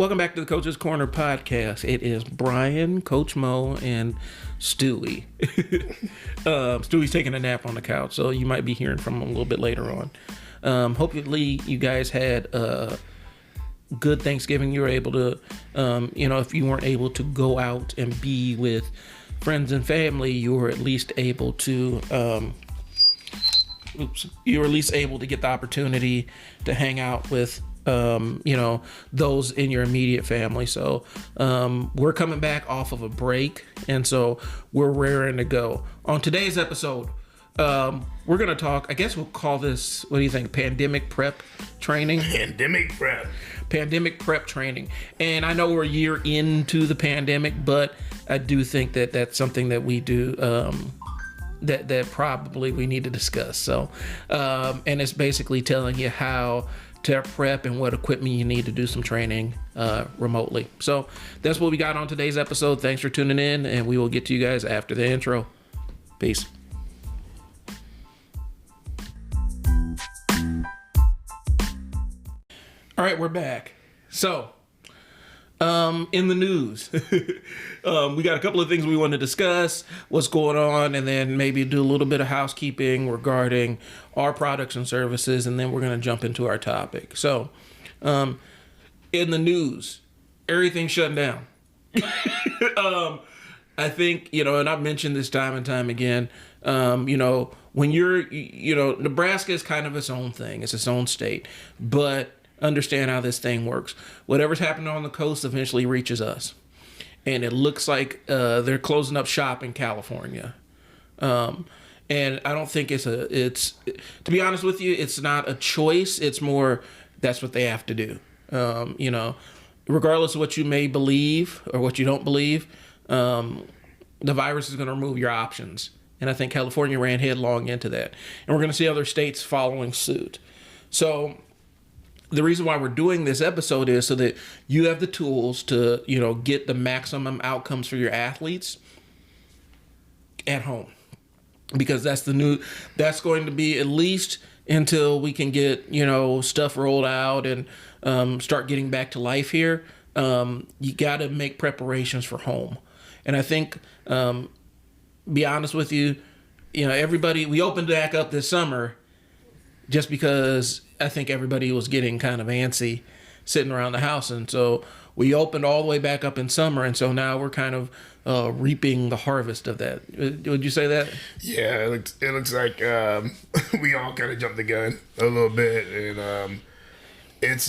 Welcome back to the Coach's Corner podcast. It is Brian, Coach Mo, and Stewie. Stewie's taking a nap on the couch, so you might be hearing from him a little bit later on. Hopefully you guys had a good Thanksgiving. You were able to, if you weren't able to go out and be with friends and family, you were at least able to, you were at least able to get the opportunity to hang out with those in your immediate family. So we're coming back off of a break, and so we're raring to go. On today's episode, we're going to talk, I guess we'll call this, what do you think, pandemic prep training? Pandemic prep training. And I know we're a year into the pandemic, but I do think that that's something that we do, that probably we need to discuss. So, and it's basically telling you how to prep and what equipment you need to do some training remotely. So that's what we got on today's episode. Thanks for tuning in, and we will get to you guys after the intro. Peace. All right, we're back. So, in the news, we got a couple of things we want to discuss, what's going on, and then maybe do a little bit of housekeeping regarding our products and services, and then we're going to jump into our topic. So, in the news, everything's shutting down. I think, and I've mentioned this time and time again, when you're, Nebraska is kind of its own thing. It's its own state, but understand how this thing works. Whatever's happening on the coast eventually reaches us. And it looks like they're closing up shop in California. And I don't think to be honest with you, it's not a choice. It's more, that's what they have to do. Regardless of what you may believe or what you don't believe, the virus is going to remove your options. And I think California ran headlong into that. And we're going to see other states following suit. So the reason why we're doing this episode is so that you have the tools to, get the maximum outcomes for your athletes at home. Because that's going to be at least until we can get, stuff rolled out and start getting back to life here. You got to make preparations for home. And I think, be honest with you, everybody, we opened back up this summer just because I think everybody was getting kind of antsy sitting around the house. And so we opened all the way back up in summer. And so now we're kind of reaping the harvest of that. Would you say that? Yeah, it looks like we all kind of jumped the gun a little bit. And it's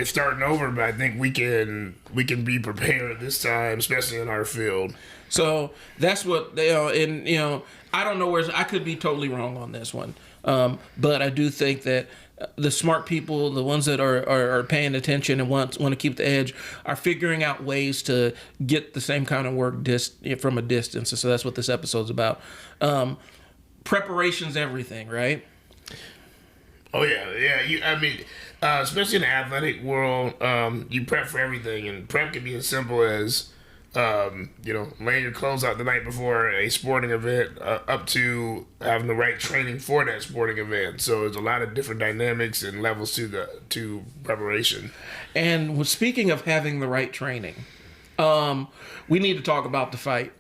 starting over, but I think we can be prepared this time, especially in our field. So that's what I don't know I could be totally wrong on this one. But I do think that the smart people, the ones that are paying attention and want to keep the edge, are figuring out ways to get the same kind of work from a distance. And so that's what this episode's about. Preparation's everything, right? Oh yeah. Especially in the athletic world, you prep for everything, and prep can be as simple as laying your clothes out the night before a sporting event, up to having the right training for that sporting event. So there's a lot of different dynamics and levels to preparation. And speaking of having the right training, we need to talk about the fight.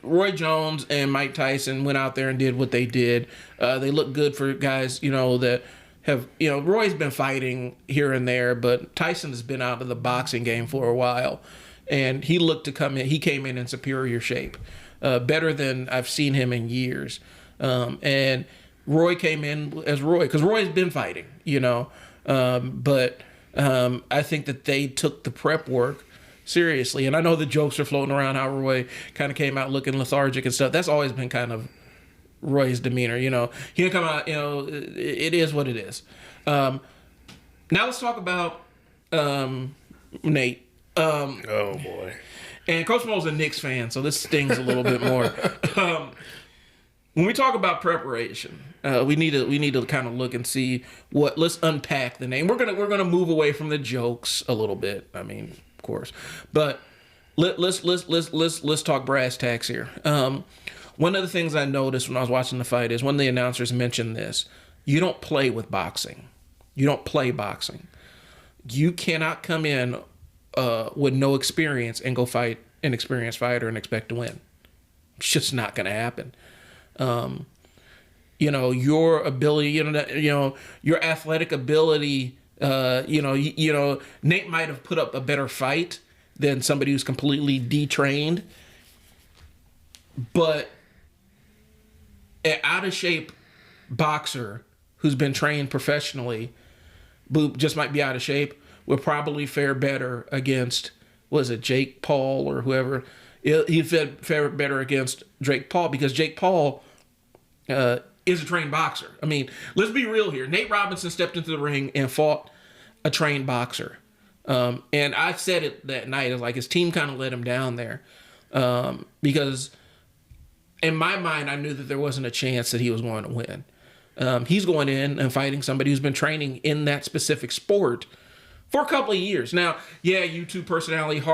Roy Jones and Mike Tyson went out there and did what they did. They look good for guys, that have, Roy's been fighting here and there, but Tyson has been out of the boxing game for a while. And he looked to come in. He came in superior shape, better than I've seen him in years. And Roy came in as Roy, because Roy's been fighting, but I think that they took the prep work seriously. And I know the jokes are floating around how Roy kind of came out looking lethargic and stuff. That's always been kind of Roy's demeanor. He didn't come out, it is what it is. Now let's talk about Nate. Oh boy. And Coach Mo's a Knicks fan, so this stings a little bit more. When we talk about preparation, we need to kind of look and see let's unpack the name. We're gonna move away from the jokes a little bit. I mean, of course, but let's talk brass tacks here. One of the things I noticed when I was watching the fight is one of the announcers mentioned this. You don't play with boxing. You don't play boxing. You cannot come in with no experience and go fight an experienced fighter and expect to win. It's just not going to happen. Your ability, your athletic ability, Nate might have put up a better fight than somebody who's completely detrained, but an out of shape boxer who's been trained professionally, who just might be out of shape, will probably fare better against, was it Jake Paul or whoever? He'd fare better against Jake Paul because Jake Paul is a trained boxer. I mean, let's be real here. Nate Robinson stepped into the ring and fought a trained boxer. And I said it that night. It was like his team kind of let him down there because in my mind, I knew that there wasn't a chance that he was going to win. He's going in and fighting somebody who's been training in that specific sport for a couple of years. Now, yeah, YouTube personality, he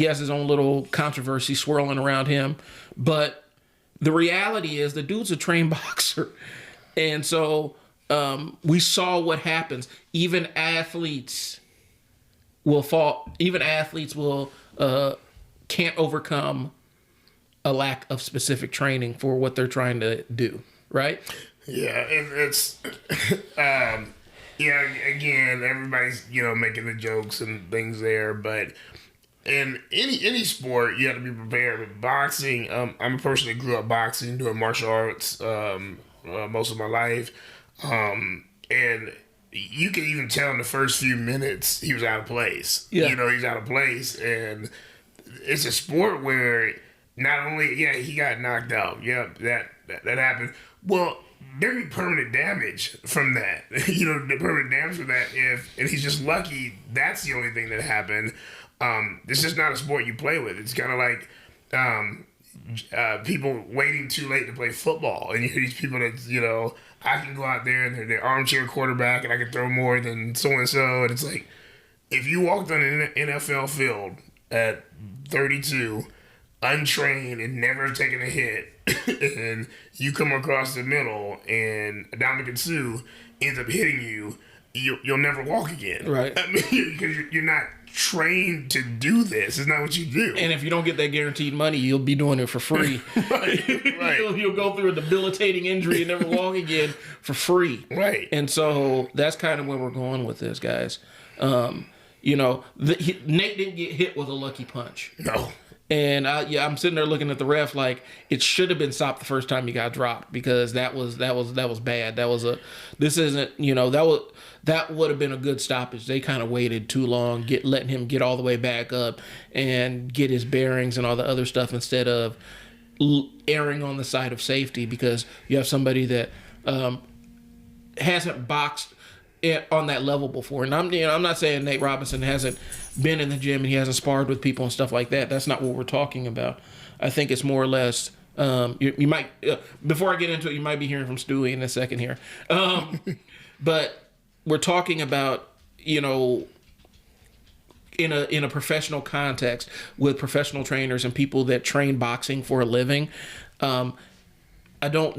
has his own little controversy swirling around him. But the reality is the dude's a trained boxer. And so we saw what happens. Even athletes will fall. Even athletes will can't overcome a lack of specific training for what they're trying to do, right? Yeah, and it's again, everybody's making the jokes and things there, but in any sport you have to be prepared. With boxing, I'm a person that grew up boxing, doing martial arts most of my life, and you can even tell in the first few minutes he was out of place. Yeah. He's out of place, and it's a sport where not only, he got knocked out. Yep, that happened. Well, there be permanent damage from that. The permanent damage from that. And he's just lucky that's the only thing that happened. It's just not a sport you play with. It's kind of like people waiting too late to play football. And you hear these people that, I can go out there and they're armchair quarterback and I can throw more than so-and-so. And it's like, if you walked on an NFL field at 32, untrained and never taken a hit, and you come across the middle and Dominican Sue ends up hitting you, you'll never walk again. Right. I mean, because you're not trained to do this. It's not what you do. And if you don't get that guaranteed money, you'll be doing it for free. Right. You'll go through a debilitating injury and never walk again for free. Right. And so that's kind of where we're going with this, guys. Nate didn't get hit with a lucky punch. No. And I'm sitting there looking at the ref like it should have been stopped the first time he got dropped because that was bad. That would have been a good stoppage. They kind of waited too long, letting him get all the way back up and get his bearings and all the other stuff instead of erring on the side of safety because you have somebody that hasn't boxed on that level before. And I'm not saying Nate Robinson hasn't been in the gym and he hasn't sparred with people and stuff like that. That's not what we're talking about. I think it's more or less you might before I get into it, you might be hearing from Stewie in a second here. But we're talking about in a professional context with professional trainers and people that train boxing for a living. I don't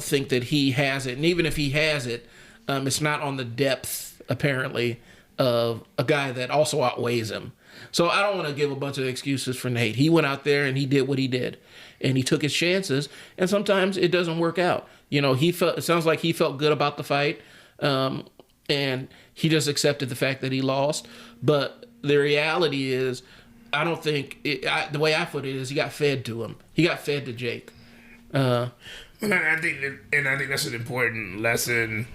think that he has it. And even if he has it, it's not on the depth, apparently, of a guy that also outweighs him. So I don't want to give a bunch of excuses for Nate. He went out there and he did what he did. And he took his chances. And sometimes it doesn't work out. It sounds like he felt good about the fight. And he just accepted the fact that he lost. But the reality is, I don't think, the way I put it is he got fed to him. He got fed to Jake. I think that's an important lesson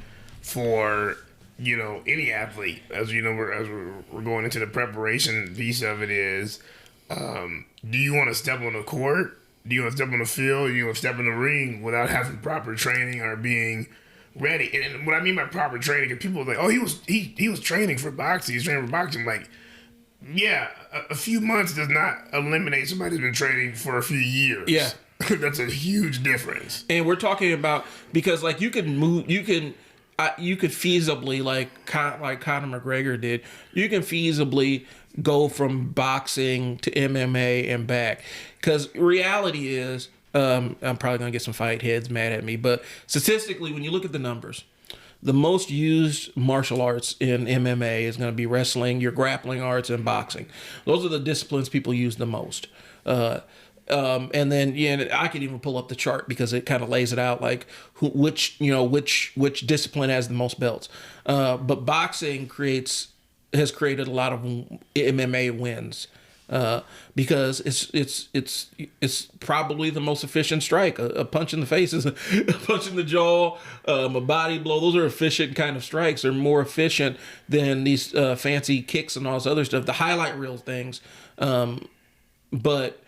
for any athlete. As we're going into the preparation piece of it is, do you want to step on the court? Do you want to step on the field? Do you want to step in the ring without having proper training or being ready? And what I mean by proper training is people are like, oh, he was training for boxing. He's training for boxing. Like, yeah, a few months does not eliminate somebody who's been training for a few years. Yeah. That's a huge difference. And we're talking about, because like you could feasibly, like Conor McGregor did, you can feasibly go from boxing to MMA and back. Because reality is, I'm probably going to get some fight heads mad at me, but statistically, when you look at the numbers, the most used martial arts in MMA is going to be wrestling, your grappling arts, and boxing. Those are the disciplines people use the most. And then I could even pull up the chart because it kind of lays it out like which discipline has the most belts. But boxing has created a lot of MMA wins. Because it's probably the most efficient strike. A punch in the face is a punch in the jaw, a body blow. Those are efficient kind of strikes. They're more efficient than these fancy kicks and all this other stuff. The highlight reel things. But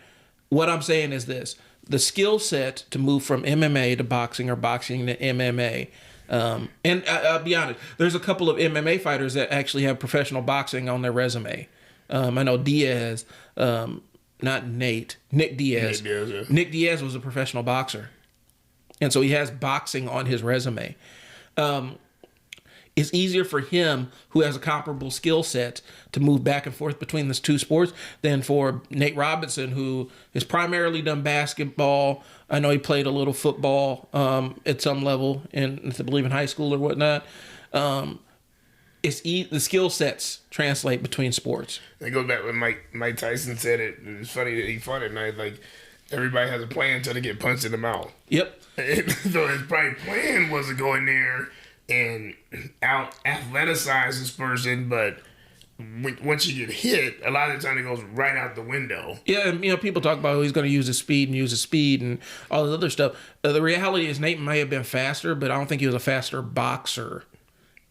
what I'm saying is this: the skill set to move from MMA to boxing or boxing to MMA. And I'll be honest, there's a couple of MMA fighters that actually have professional boxing on their resume. I know Diaz, not Nate, Nick Diaz. Nick Diaz was a professional boxer. And so he has boxing on his resume. It's easier for him, who has a comparable skill set, to move back and forth between these two sports than for Nate Robinson, who has primarily done basketball. I know he played a little football at some level, I believe in high school or whatnot. The skill sets translate between sports. It goes back when Mike Tyson said it. It's funny that he fought at night. Like, everybody has a plan until they get punched in the mouth. Yep. So his probably plan was to go in there and out athleticize this person, but once you get hit, a lot of the time it goes right out the window. Yeah, and people talk about he's going to use his speed and all this other stuff. The reality is Nate may have been faster, but I don't think he was a faster boxer.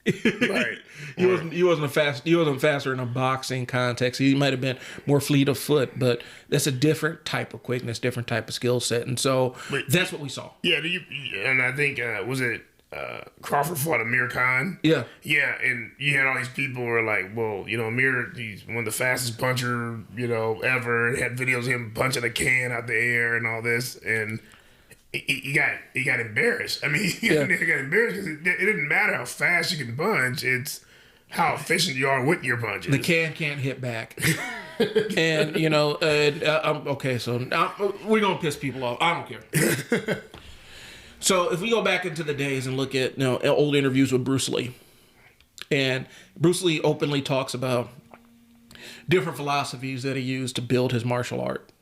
Right. He wasn't faster in a boxing context. He might have been more fleet of foot, but that's a different type of quickness, different type of skill set, and so that's what we saw. Yeah, and I think was it Crawford fought Amir Khan? Yeah. Yeah, and you had all these people who were like, well, Amir, he's one of the fastest puncher, ever. Had videos of him punching a can out the air and all this, and he got embarrassed. I mean, he got embarrassed because it didn't matter how fast you can punch. It's how efficient you are with your punches. The can can't hit back. And, okay, so we're going to piss people off. I don't care. So if we go back into the days and look at old interviews with Bruce Lee, and Bruce Lee openly talks about different philosophies that he used to build his martial art.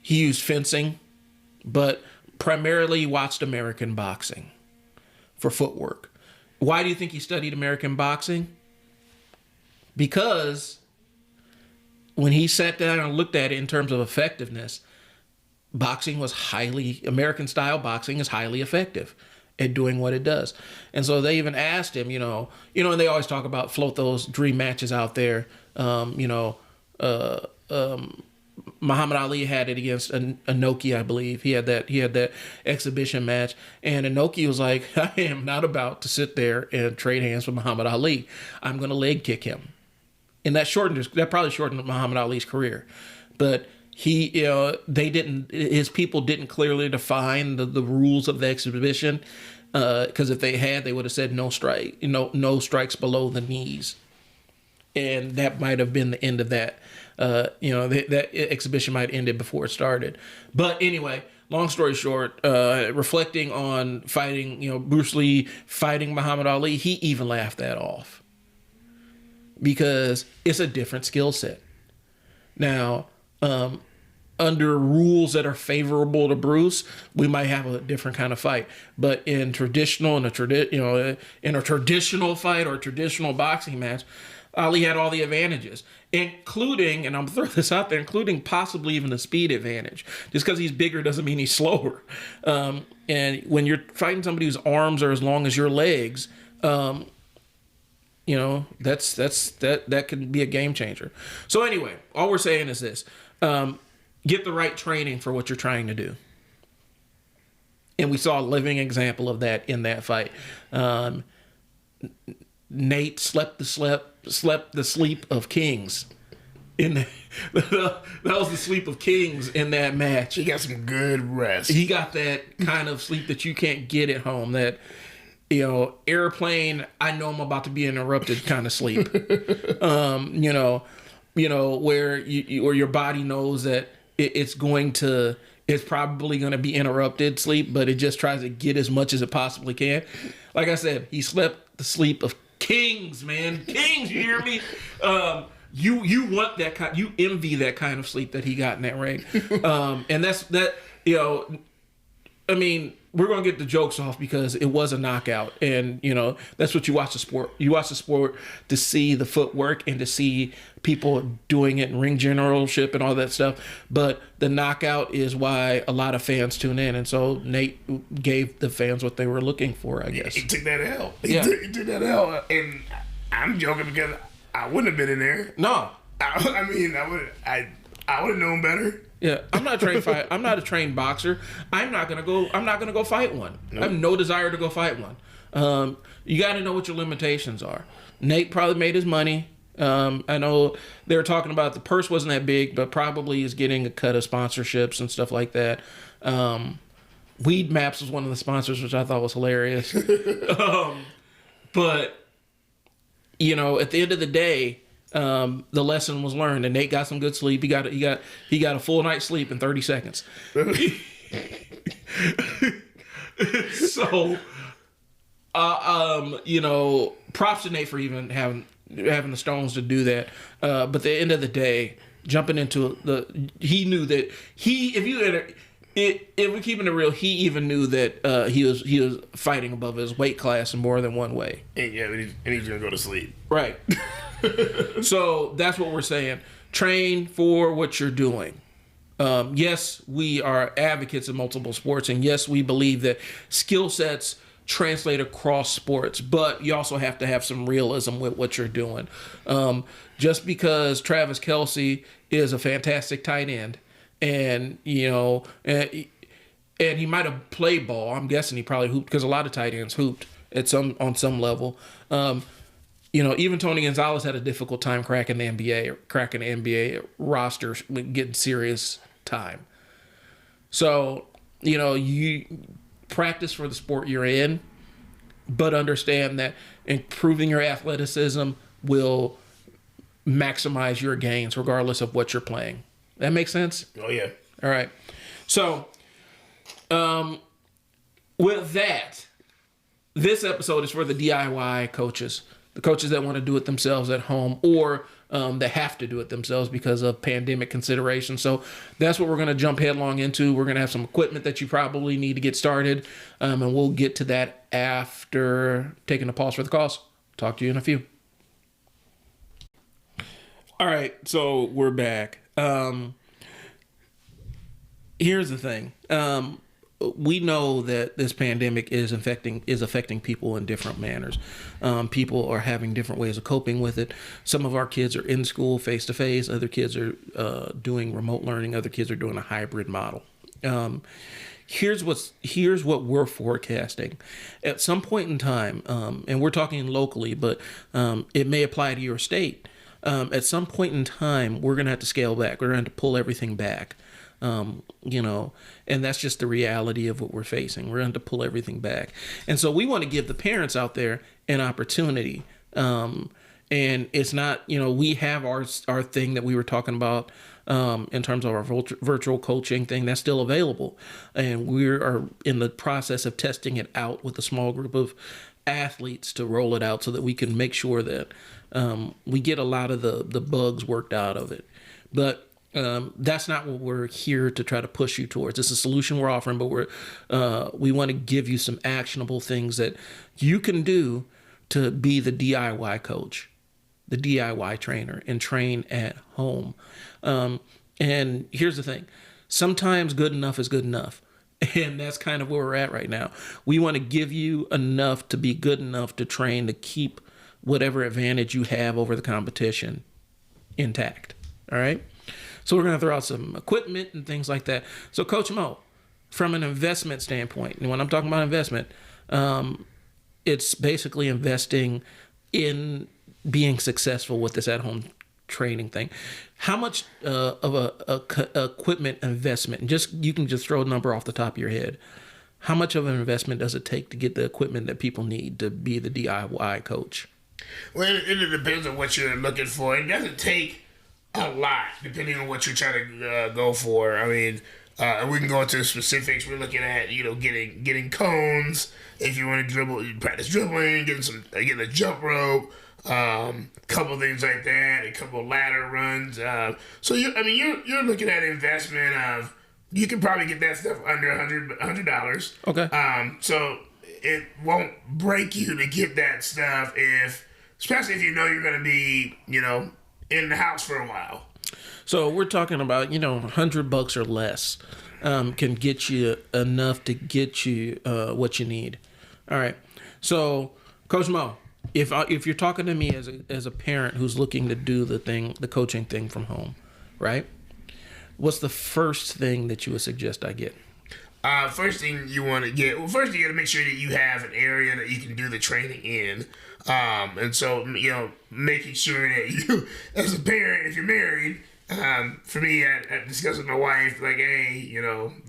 He used fencing, but primarily he watched American boxing for footwork. Why do you think he studied American boxing? Because when he sat down and looked at it in terms of effectiveness, American style boxing is highly effective at doing what it does. And so they even asked him, and they always talk about float those dream matches out there. Muhammad Ali had it against Inoki, I believe. He had that exhibition match, and Inoki was like, I am not about to sit there and trade hands with Muhammad Ali. I'm going to leg kick him. And that probably shortened Muhammad Ali's career. But his people didn't clearly define the rules of the exhibition, because if they had, they would have said no strikes below the knees. And that might have been the end of that. That exhibition might have ended before it started. But anyway, long story short, reflecting on fighting, Bruce Lee fighting Muhammad Ali, he even laughed that off because it's a different skill set. Now, under rules that are favorable to Bruce, we might have a different kind of fight. But in a traditional fight or a traditional boxing match, Ali had all the advantages, including, and I'm throwing this out there, including possibly even the speed advantage. Just because he's bigger doesn't mean he's slower. And when you're fighting somebody whose arms are as long as your legs, that can be a game changer. So anyway, all we're saying is this: get the right training for what you're trying to do. And we saw a living example of that in that fight. Nate slept the sleep of kings. That was the sleep of kings in that match. He got some good rest. He got that kind of sleep that you can't get at home. That airplane, I know I'm about to be interrupted kind of sleep. Where your body knows that it's going to it's probably going to be interrupted sleep, but it just tries to get as much as it possibly can. Like I said, he slept the sleep of kings, man. Kings, you hear me? You want that kind, you envy that kind of sleep that he got in that ring. And that's, you know, I mean, we're going to get the jokes off because it was a knockout. And, you know, that's what you watch the sport. You watch the sport to see the footwork and to see people doing it in ring generalship and all that stuff. But the knockout is why a lot of fans tune in. And so Nate gave the fans what they were looking for, I guess. He took that L. He took that L. And I'm joking because I wouldn't have been in there. No. I mean, I would have known better. Yeah, I'm not a trained boxer. I'm not gonna go fight one. Nope. I have no desire to go fight one. You got to know what your limitations are. Nate probably made his money. I know they were talking about the purse wasn't that big, but probably is getting a cut of sponsorships and stuff like that. Weed Maps was one of the sponsors, which I thought was hilarious. But you know, at the end of the day, the lesson was learned, and Nate got some good sleep. He got a full night's sleep in 30 seconds. So, you know, props to Nate for even having the stones to do that. But at the end of the day, jumping into he knew that if we're keeping it real, he even knew that he was fighting above his weight class in more than one way. And he's gonna go to sleep. Right. So that's what we're saying. Train for what you're doing. Yes, we are advocates of multiple sports, and yes, we believe that skill sets translate across sports, but you also have to have some realism with what you're doing. Just because Travis Kelce is a fantastic tight end, and you know, and he might have played ball. I'm guessing he probably hooped because a lot of tight ends hooped on some level. You know, even Tony Gonzalez had a difficult time cracking the NBA roster, getting serious time. So, you know, you practice for the sport you're in, but understand that improving your athleticism will maximize your gains regardless of what you're playing. That makes sense? Oh, yeah. All right. So, with that, this episode is for the DIY coaches. The coaches that want to do it themselves at home, or that have to do it themselves because of pandemic considerations. So that's what we're going to jump headlong into. We're going to have some equipment that you probably need to get started, and we'll get to that after taking a pause for the calls. Talk to you in a few. All right, so we're back. Here's the thing. We know that this pandemic is affecting people in different manners. People are having different ways of coping with it. Some of our kids are in school face to face. Other kids are doing remote learning. Other kids are doing a hybrid model. Here's what we're forecasting. At some point in time, and we're talking locally, but it may apply to your state. At some point in time, we're going to have to scale back. We're going to have to pull everything back. You know, and that's just the reality of what we're facing. We're going to pull everything back. And so we want to give the parents out there an opportunity. And it's not, you know, we have our thing that we were talking about in terms of our virtual coaching thing that's still available. And we are in the process of testing it out with a small group of athletes to roll it out so that we can make sure that we get a lot of the bugs worked out of it. But that's not what we're here to try to push you towards. It's a solution we're offering, but we want to give you some actionable things that you can do to be the DIY coach, the DIY trainer, and train at home. And here's the thing. Sometimes good enough is good enough. And that's kind of where we're at right now. We want to give you enough to be good enough to train to keep whatever advantage you have over the competition intact. All right? So we're going to throw out some equipment and things like that. So Coach Mo, from an investment standpoint, and when I'm talking about investment, it's basically investing in being successful with this at-home training thing. How much of a equipment investment, and you can just throw a number off the top of your head, how much of an investment does it take to get the equipment that people need to be the DIY coach? Well, it depends on what you're looking for. It doesn't take a lot, depending on what you're trying to go for. I mean, And we can go into specifics. We're looking at, getting cones. If you want to dribble, you practice dribbling, getting a jump rope, couple things like that, a couple ladder runs. So you're looking at investment of, you can probably get that stuff under $100. Okay. So it won't break you to get that stuff especially if you know you're going to be, in the house for a while. So we're talking about, $100 or less can get you enough to get you what you need. All right. So, Coach Mo, if you're talking to me as a parent who's looking to do the coaching thing from home, right? What's the first thing that you would suggest I get? First thing you want to get, first you got to make sure that you have an area that you can do the training in. And so, making sure that you, as a parent, if you're married, for me, I discussed with my wife, like, hey,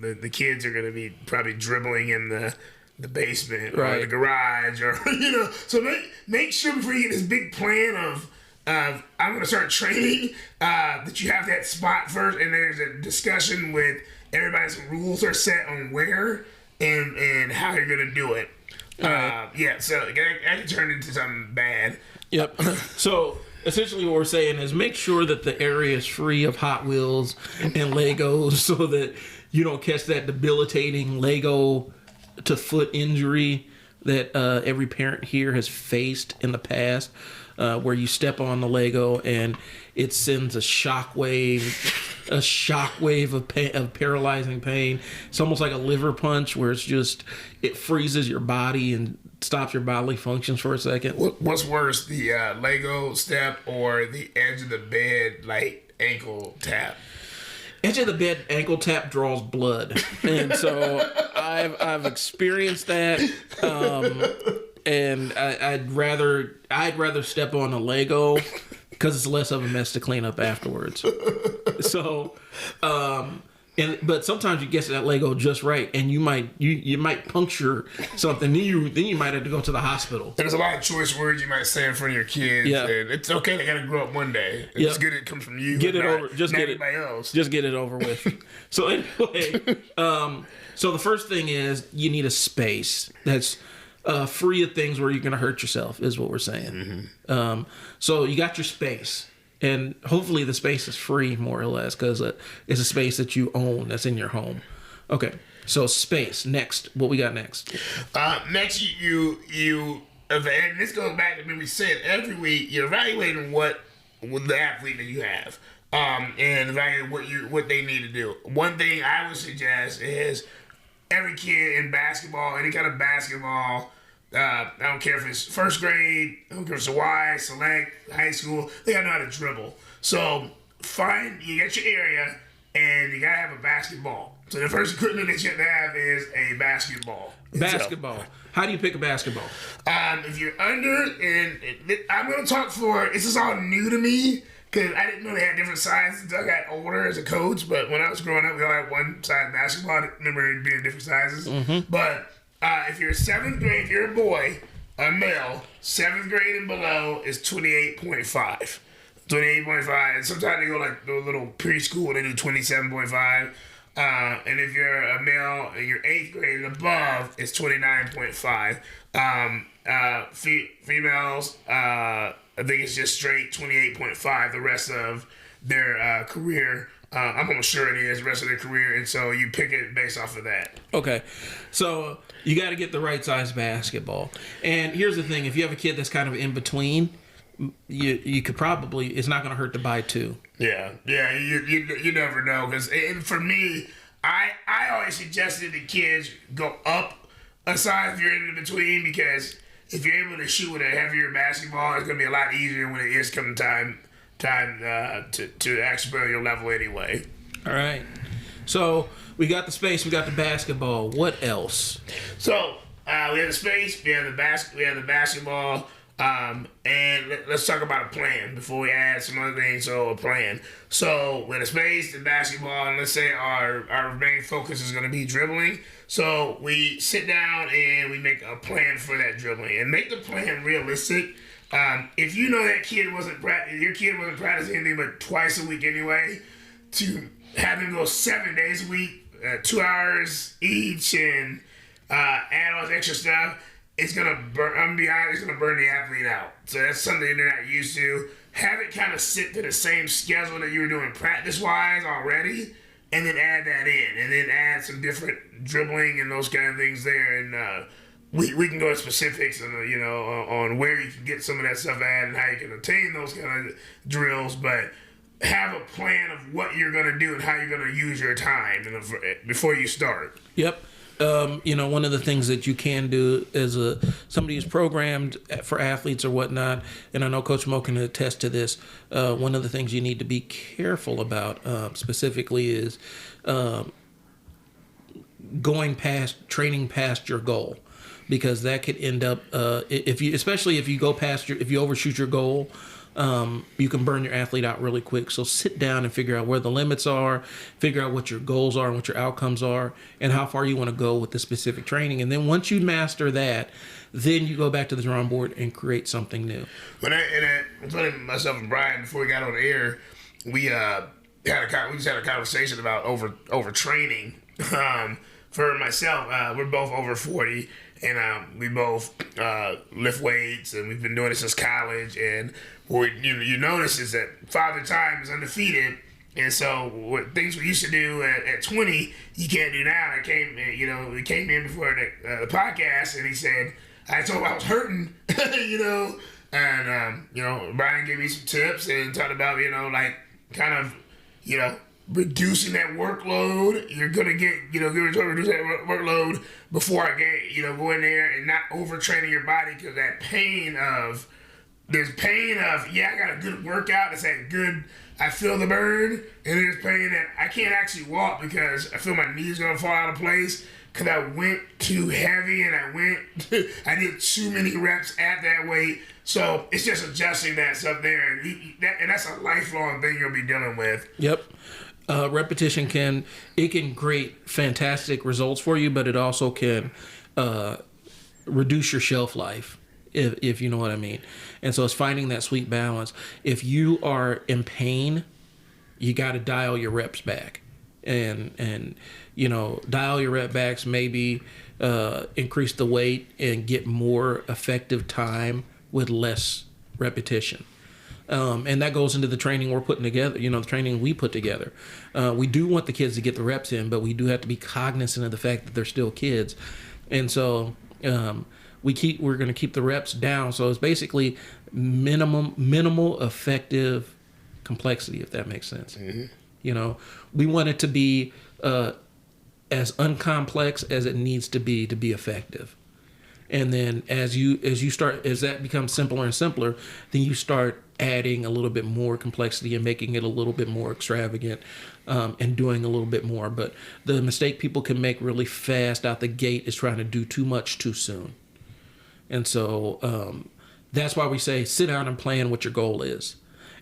the kids are going to be probably dribbling in the basement or the garage, or, so make sure before you get this big plan of I'm going to start training, that you have that spot first, and there's a discussion with everybody's rules are set on where and how you're going to do it. So I can turn into something bad. Yep. So essentially what we're saying is make sure that the area is free of Hot Wheels and Legos so that you don't catch that debilitating Lego to foot injury that every parent here has faced in the past, where you step on the Lego and it sends a shockwave of pain, of paralyzing pain. It's almost like a liver punch where it freezes your body and stops your bodily functions for a second. What's worse, the Lego step or the edge of the bed ankle tap? Edge of the bed ankle tap draws blood, and so I've experienced that. And I'd rather step on a Lego because it's less of a mess to clean up afterwards. So, but sometimes you get that Lego just right, and you might puncture something. Then you might have to go to the hospital. There's a lot of choice words you might say in front of your kids. Yeah. And it's okay. They gotta grow up one day. It's good it comes from you. Get it over. Just get anybody else. Just get it over with. So anyway, so the first thing is you need a space that's free of things where you're going to hurt yourself, is what we're saying. Mm-hmm. So you got your space, and hopefully the space is free, more or less, because it's a space that you own that's in your home. Okay, so space. Next, what we got next? Next, you and this goes back to when we said every week you're evaluating what the athlete that you have, and evaluating what they need to do. One thing I would suggest is every kid in basketball, any kind of basketball, I don't care if it's first grade, I don't care if it's a Y, select, high school, they gotta know how to dribble. So you get your area, and you gotta have a basketball. So the first equipment that you have to have is a basketball. Basketball. How do you pick a basketball? If you're under, and I'm gonna talk this is all new to me, because I didn't know they had different sizes until I got older as a coach. But when I was growing up, we all had one size basketball. I didn't remember it being different sizes. Mm-hmm. But if you're 7th grade, if you're a boy, a male, 7th grade and below is 28.5. 28.5. Sometimes they go like the little preschool and they do 27.5. And if you're a male and you're 8th grade and above, it's 29.5. Females, I think it's just straight 28.5 the rest of their career. I'm almost sure it is the rest of their career, and so you pick it based off of that. Okay, so you got to get the right size basketball. And here's the thing: if you have a kid that's kind of in between, you could probably, it's not going to hurt to buy two. Yeah. You never know, because for me, I always suggested the kids go up a size if you're in between, because if you're able to shoot with a heavier basketball, it's going to be a lot easier when it is coming time to actually your level anyway. All right. So we got the space, we got the basketball. What else? So we have the space, we have the basketball, and let's talk about a plan before we add some other things. So a plan. So with the space, the basketball, and let's say our main focus is going to be dribbling. So we sit down and we make a plan for that dribbling, and make the plan realistic. If you know that your kid wasn't practicing anything but twice a week anyway, to have him go 7 days a week, 2 hours each and add all this extra stuff, it's gonna burn. I'm gonna be honest, it's gonna burn the athlete out. So that's something they're not used to. Have it kind of sit to the same schedule that you were doing practice-wise already, and then add that in, and then add some different dribbling and those kind of things there, and we can go into specifics on on where you can get some of that stuff at and how you can attain those kind of drills, but have a plan of what you're gonna do and how you're gonna use your time before you start. Yep. One of the things that you can do as somebody who's programmed for athletes or whatnot, and I know Coach Mo can attest to this, one of the things you need to be careful about specifically is training past your goal, because that could end up, especially if you overshoot your goal, you can burn your athlete out really quick. So sit down and figure out where the limits are, figure out what your goals are and what your outcomes are, and how far you want to go with the specific training. And then once you master that, then you go back to the drawing board and create something new. I was telling myself and Brian before we got on the air, we just had a conversation about overtraining. For myself, we're both over 40, and we both lift weights, and we've been doing it since college. And what you notice is that Father Time is undefeated, and so what things we used to do at 20, you can't do now. We came in before the podcast, and he said, I told him I was hurting, and Brian gave me some tips and talked about reducing that workload. You're gonna get, reduce that workload before I get, go in there and not overtraining your body, because that there's pain of, I got a good workout, it's that good, I feel the burn, and there's pain that I can't actually walk because I feel my knees gonna fall out of place because I went too heavy and I did too many reps at that weight. So it's just adjusting that stuff there, and that's a lifelong thing you'll be dealing with. Yep. Repetition can create fantastic results for you, but it also can reduce your shelf life, if you know what I mean. And so it's finding that sweet balance. If you are in pain, you got to dial your reps back, and dial your rep backs, maybe increase the weight and get more effective time with less repetition. And that goes into the training we're putting together, the training we put together. We do want the kids to get the reps in, but we do have to be cognizant of the fact that they're still kids. And so we're going to keep the reps down. So it's basically minimal effective complexity, if that makes sense. Mm-hmm. We want it to be as uncomplex as it needs to be effective. And then as that becomes simpler and simpler, then you start adding a little bit more complexity and making it a little bit more extravagant, and doing a little bit more. But the mistake people can make really fast out the gate is trying to do too much too soon. And so that's why we say sit down and plan what your goal is.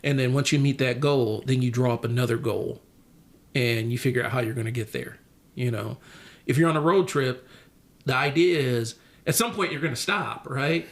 And then once you meet that goal, then you draw up another goal and you figure out how you're going to get there. If you're on a road trip, the idea is at some point you're going to stop, right?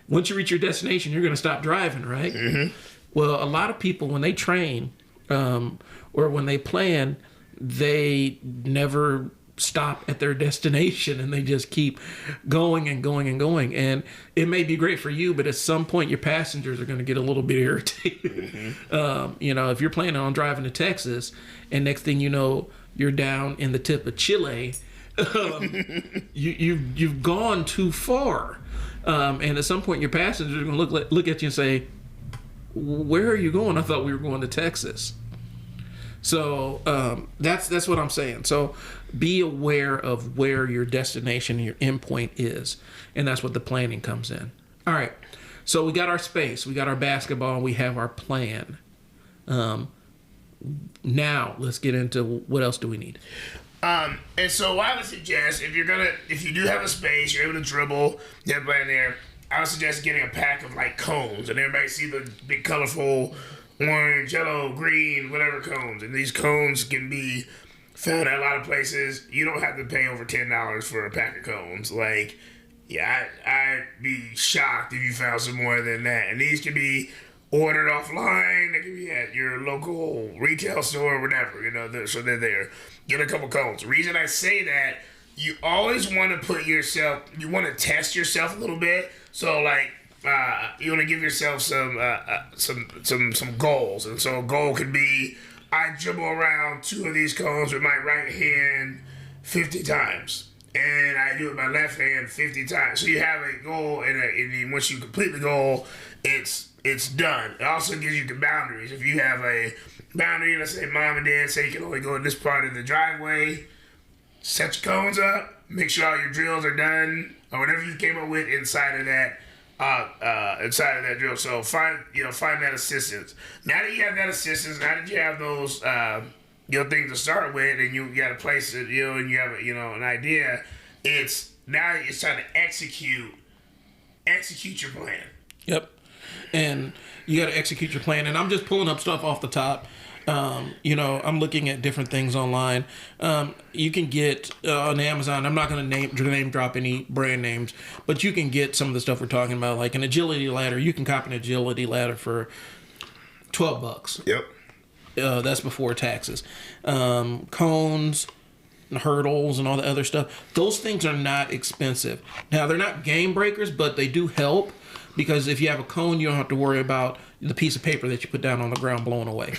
Once you reach your destination, you're going to stop driving, right? Mm-hmm. Well, a lot of people, when they train or when they plan, they never stop at their destination, and they just keep going and going and going. And it may be great for you, but at some point your passengers are going to get a little bit irritated. Mm-hmm. If you're planning on driving to Texas and next thing you know, you're down in the tip of Chile, you've gone too far. And at some point your passengers are going to look at you and say, where are you going? I thought we were going to Texas. So that's what I'm saying. So be aware of where your destination, your endpoint is. And that's what the planning comes in. All right. So we got our space. We got our basketball. We have our plan. Now let's get into what else do we need. And so I would suggest if you do have a space, you're able to dribble, you have a plan there, I would suggest getting a pack of cones, and everybody see the big colorful orange, yellow, green, whatever cones. And these cones can be found at a lot of places. You don't have to pay over $10 for a pack of cones. I'd be shocked if you found some more than that. And these can be ordered offline. They can be at your local retail store or whatever, so they're there. Get a couple cones. The reason I say that, you always want to put yourself, you want to test yourself a little bit. So like, you want to give yourself some goals. And so a goal could be, I dribble around 2 of these cones with my right hand 50 times. And I do it with my left hand 50 times. So you have a goal, and then once you complete the goal, it's done. It also gives you the boundaries. If you have a boundary, let's say mom and dad say you can only go in this part of the driveway, set your cones up, make sure all your drills are done, or whatever you came up with inside of that drill. So find that assistance. Now that you have that assistance, now that you have those things to start with, and you got a place that and you have an idea, it's time to execute your plan. Yep. And you got to execute your plan. And I'm just pulling up stuff off the top. I'm looking at different things online. You can get on Amazon. I'm not going to name drop any brand names, but you can get some of the stuff we're talking about, like an agility ladder. You can cop an agility ladder for $12. Yep. That's before taxes. Cones, hurdles, and all the other stuff. Those things are not expensive. Now, they're not game breakers, but they do help, because if you have a cone, you don't have to worry about the piece of paper that you put down on the ground blowing away.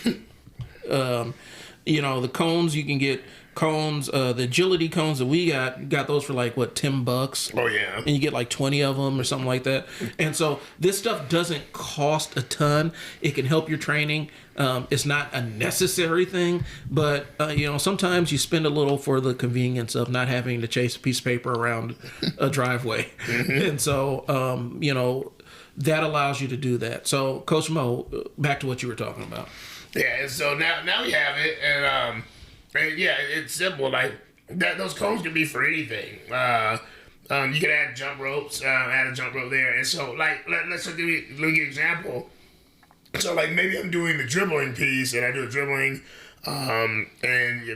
The cones, you can get cones, the agility cones that we got those for like, what, $10? Oh, yeah. And you get like 20 of them or something like that. And so this stuff doesn't cost a ton. It can help your training. It's not a necessary thing, but, sometimes you spend a little for the convenience of not having to chase a piece of paper around a driveway. And so, that allows you to do that. So, Coach Mo, back to what you were talking about. Yeah, and so now we have it, and it's simple. Like those cones can be for anything. You can add jump ropes, add a jump rope there, and so like let's look at an example. So like maybe I'm doing the dribbling piece, and I do a dribbling, and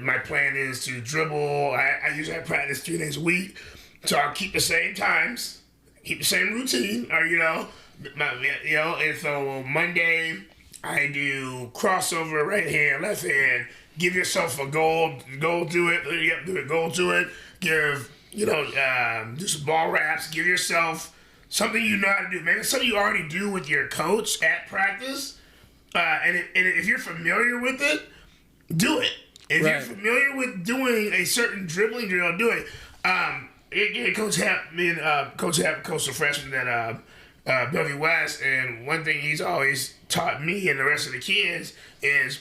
my plan is to dribble. I usually practice 3 days a week, so I'll keep the same times, keep the same routine, or and so Monday I do crossover, right hand, left hand. Give yourself a goal to it. Yep, do a goal to it. Give, do some ball wraps. Give yourself something you know how to do. Maybe something you already do with your coach at practice. And if you're familiar with it, do it. If you're familiar with doing a certain dribbling drill, do it. Coach coached a freshman at Bellevue West, and one thing he's always taught me and the rest of the kids is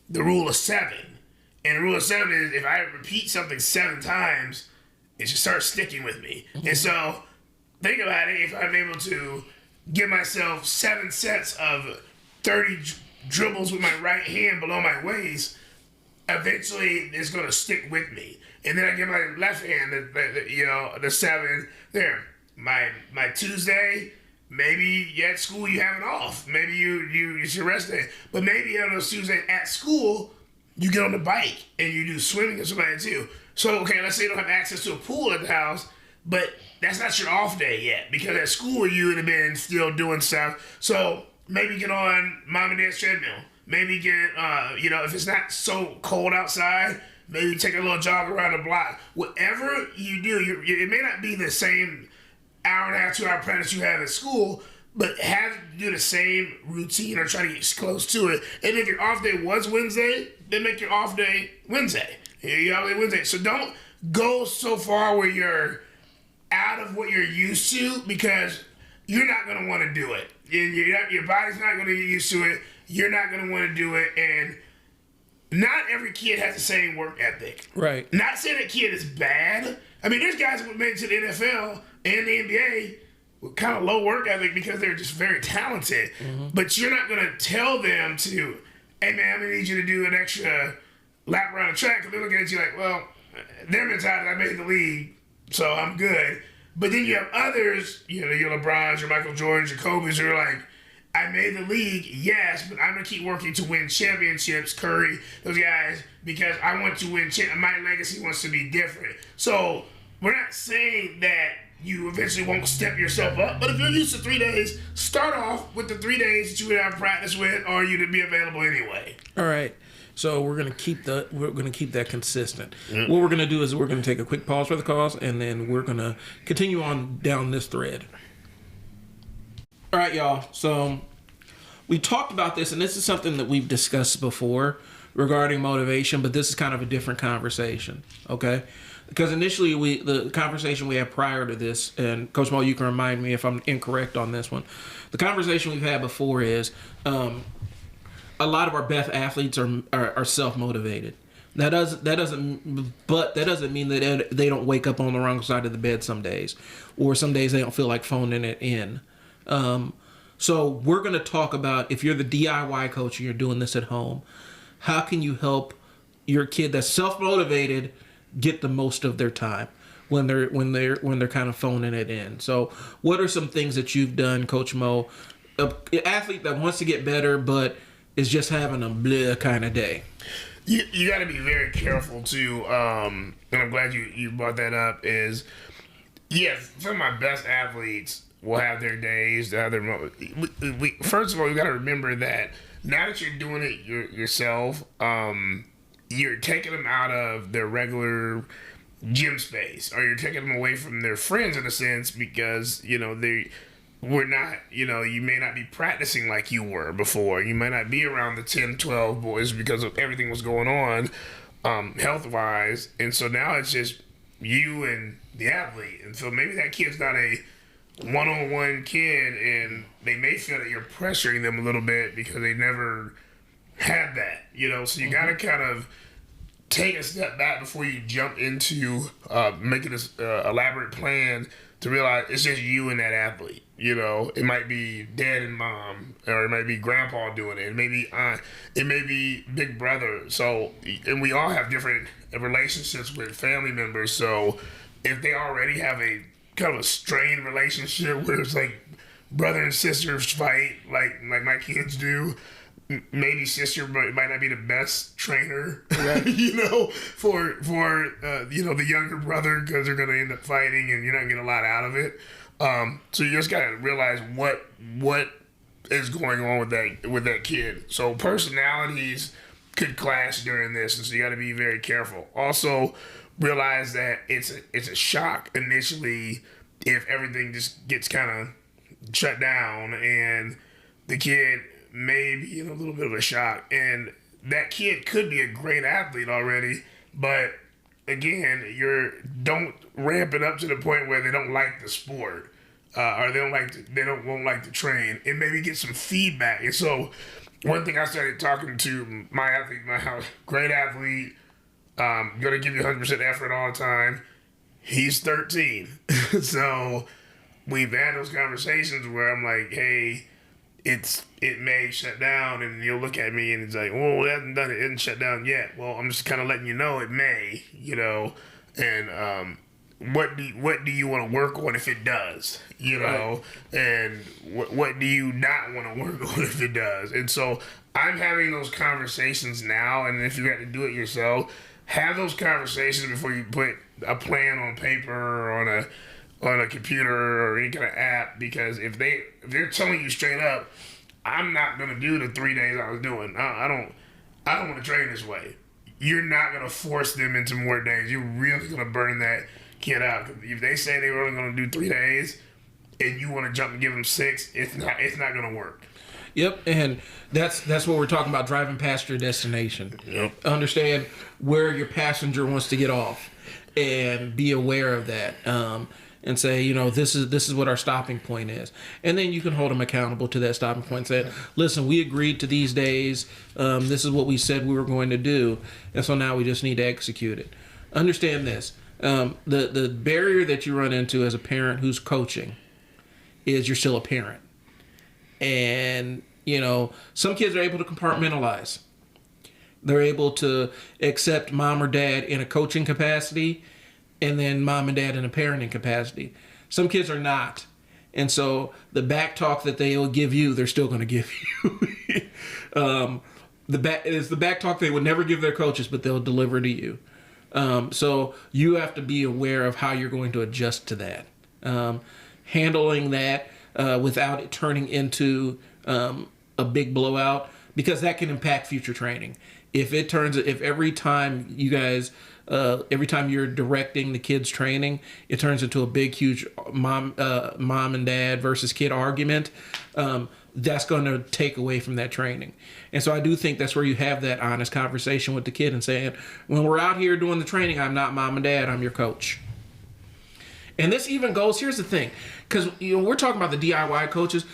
the rule of 7. And the rule of 7 is if I repeat something 7 times, it should start sticking with me. Mm-hmm. And so think about it. If I'm able to give myself 7 sets of 30 dribbles with my right hand below my waist, eventually it's going to stick with me. And then I give my left hand the 7 there. My Tuesday, maybe at school you have it off. Maybe it's your rest day. But maybe on those Tuesdays at school, you get on the bike and you do swimming or something too. So, okay, let's say you don't have access to a pool at the house, but that's not your off day yet, because at school you would have been still doing stuff. So maybe get on mom and dad's treadmill. Maybe get, if it's not so cold outside, maybe take a little jog around the block. Whatever you do, it may not be the same hour and a half, 2 hour practice you have at school, but have to do the same routine or try to get close to it. And if your off day was Wednesday, then make your off day Wednesday. Your off day Wednesday. So don't go so far where you're out of what you're used to, because you're not going to want to do it. Your body's not going to get used to it. You're not going to want to do it. And not every kid has the same work ethic. Right. Not saying that kid is bad. I mean, there's guys who made it to the NFL and the NBA with kind of low work ethic because they're just very talented. Mm-hmm. But you're not going to tell them to, hey, man, I'm going to need you to do an extra lap around the track, because they're looking at you like, well, their mentality, I made the league, so I'm good. But then you have others, your LeBrons, your Michael Jordans, your Kobe's, who are like, I made the league, yes, but I'm going to keep working to win championships, Curry, those guys, because I want to win. My legacy wants to be different. So we're not saying that you eventually won't step yourself up. But if you're used to 3 days, start off with the 3 days that you would have practice with, or you to be available anyway. All right. So we're gonna keep that consistent. What we're gonna do is we're gonna take a quick pause for the cause, and then we're gonna continue on down this thread. All right, y'all. So we talked about this, and this is something that we've discussed before regarding motivation, but this is kind of a different conversation. Okay. Because initially, the conversation we had prior to this, and Coach Mo, you can remind me if I'm incorrect on this one. The conversation we've had before is a lot of our best athletes are self-motivated. That doesn't mean that they don't wake up on the wrong side of the bed some days, or some days they don't feel like phoning it in. So we're going to talk about, if you're the DIY coach and you're doing this at home, how can you help your kid that's self-motivated get the most of their time when they're kind of phoning it in. So what are some things that you've done, Coach Mo, an athlete that wants to get better but is just having a bleh kind of day? You got to be very careful too, and I'm glad you brought that up, is yes, some of my best athletes will have their days, first of all, you got to remember that now that you're doing it yourself, you're taking them out of their regular gym space, or you're taking them away from their friends in a sense, because you may not be practicing like you were before. You might not be around the 10, 12 boys because of everything was going on health wise, and so now it's just you and the athlete, and so maybe that kid's not a one-on-one kid, and they may feel that you're pressuring them a little bit because they never had that, so you got to kind of take a step back before you jump into making this elaborate plan to realize it's just you and that athlete. It might be dad and mom, or it might be grandpa doing it. It may be aunt. It may be big brother. So, and we all have different relationships with family members. So if they already have a kind of a strained relationship where it's like brother and sisters fight, like my kids do, maybe sister might not be the best trainer, right. for the younger brother, because they're going to end up fighting and you're not getting a lot out of it. So you just got to realize what is going on with that kid. So personalities could clash during this, and so you got to be very careful. Also, realize that it's a shock initially if everything just gets kind of shut down, and the kid may be in a little bit of a shock, and that kid could be a great athlete already, but again, don't ramp it up to the point where they don't like the sport, or won't like to train, and maybe get some feedback. And so one thing I started talking to my athlete, great athlete, gonna give you 100% effort all the time. He's 13. So we've had those conversations where I'm like, hey, it may shut down, and you'll look at me and it's like, well, it hasn't done it. It hasn't shut down yet. Well, I'm just kind of letting you know it may, and what do you want to work on if it does, Right. and what do you not want to work on if it does? And so I'm having those conversations now, and if you got to do it yourself, have those conversations before you put a plan on paper or on a computer or any kind of app, because if they're telling you straight up, I'm not gonna do the 3 days I was doing. I don't want to train this way. You're not gonna force them into more days. You're really gonna burn that kid out. If they say they were only gonna do 3 days, and you want to jump and give them 6, it's not gonna work. Yep, and that's what we're talking about, driving past your destination. Yep. Understand where your passenger wants to get off, and be aware of that. And say, this is what our stopping point is. And then you can hold them accountable to that stopping point. Say, listen, we agreed to these days. This is what we said we were going to do. And so now we just need to execute it. Understand this. The barrier that you run into as a parent who's coaching is you're still a parent. And, some kids are able to compartmentalize. They're able to accept mom or dad in a coaching capacity, and then mom and dad in a parenting capacity. Some kids are not. And so the back talk that they'll give you, they're still going to give you. It's the back talk they would never give their coaches, but they'll deliver to you. So you have to be aware of how you're going to adjust to that. handling that without it turning into a big blowout, because that can impact future training. If every time every time you're directing the kids' training, it turns into a big, huge mom and dad versus kid argument, that's going to take away from that training. And so I do think that's where you have that honest conversation with the kid and saying, when we're out here doing the training, I'm not mom and dad, I'm your coach. And this even goes, here's the thing, because we're talking about the DIY coaches.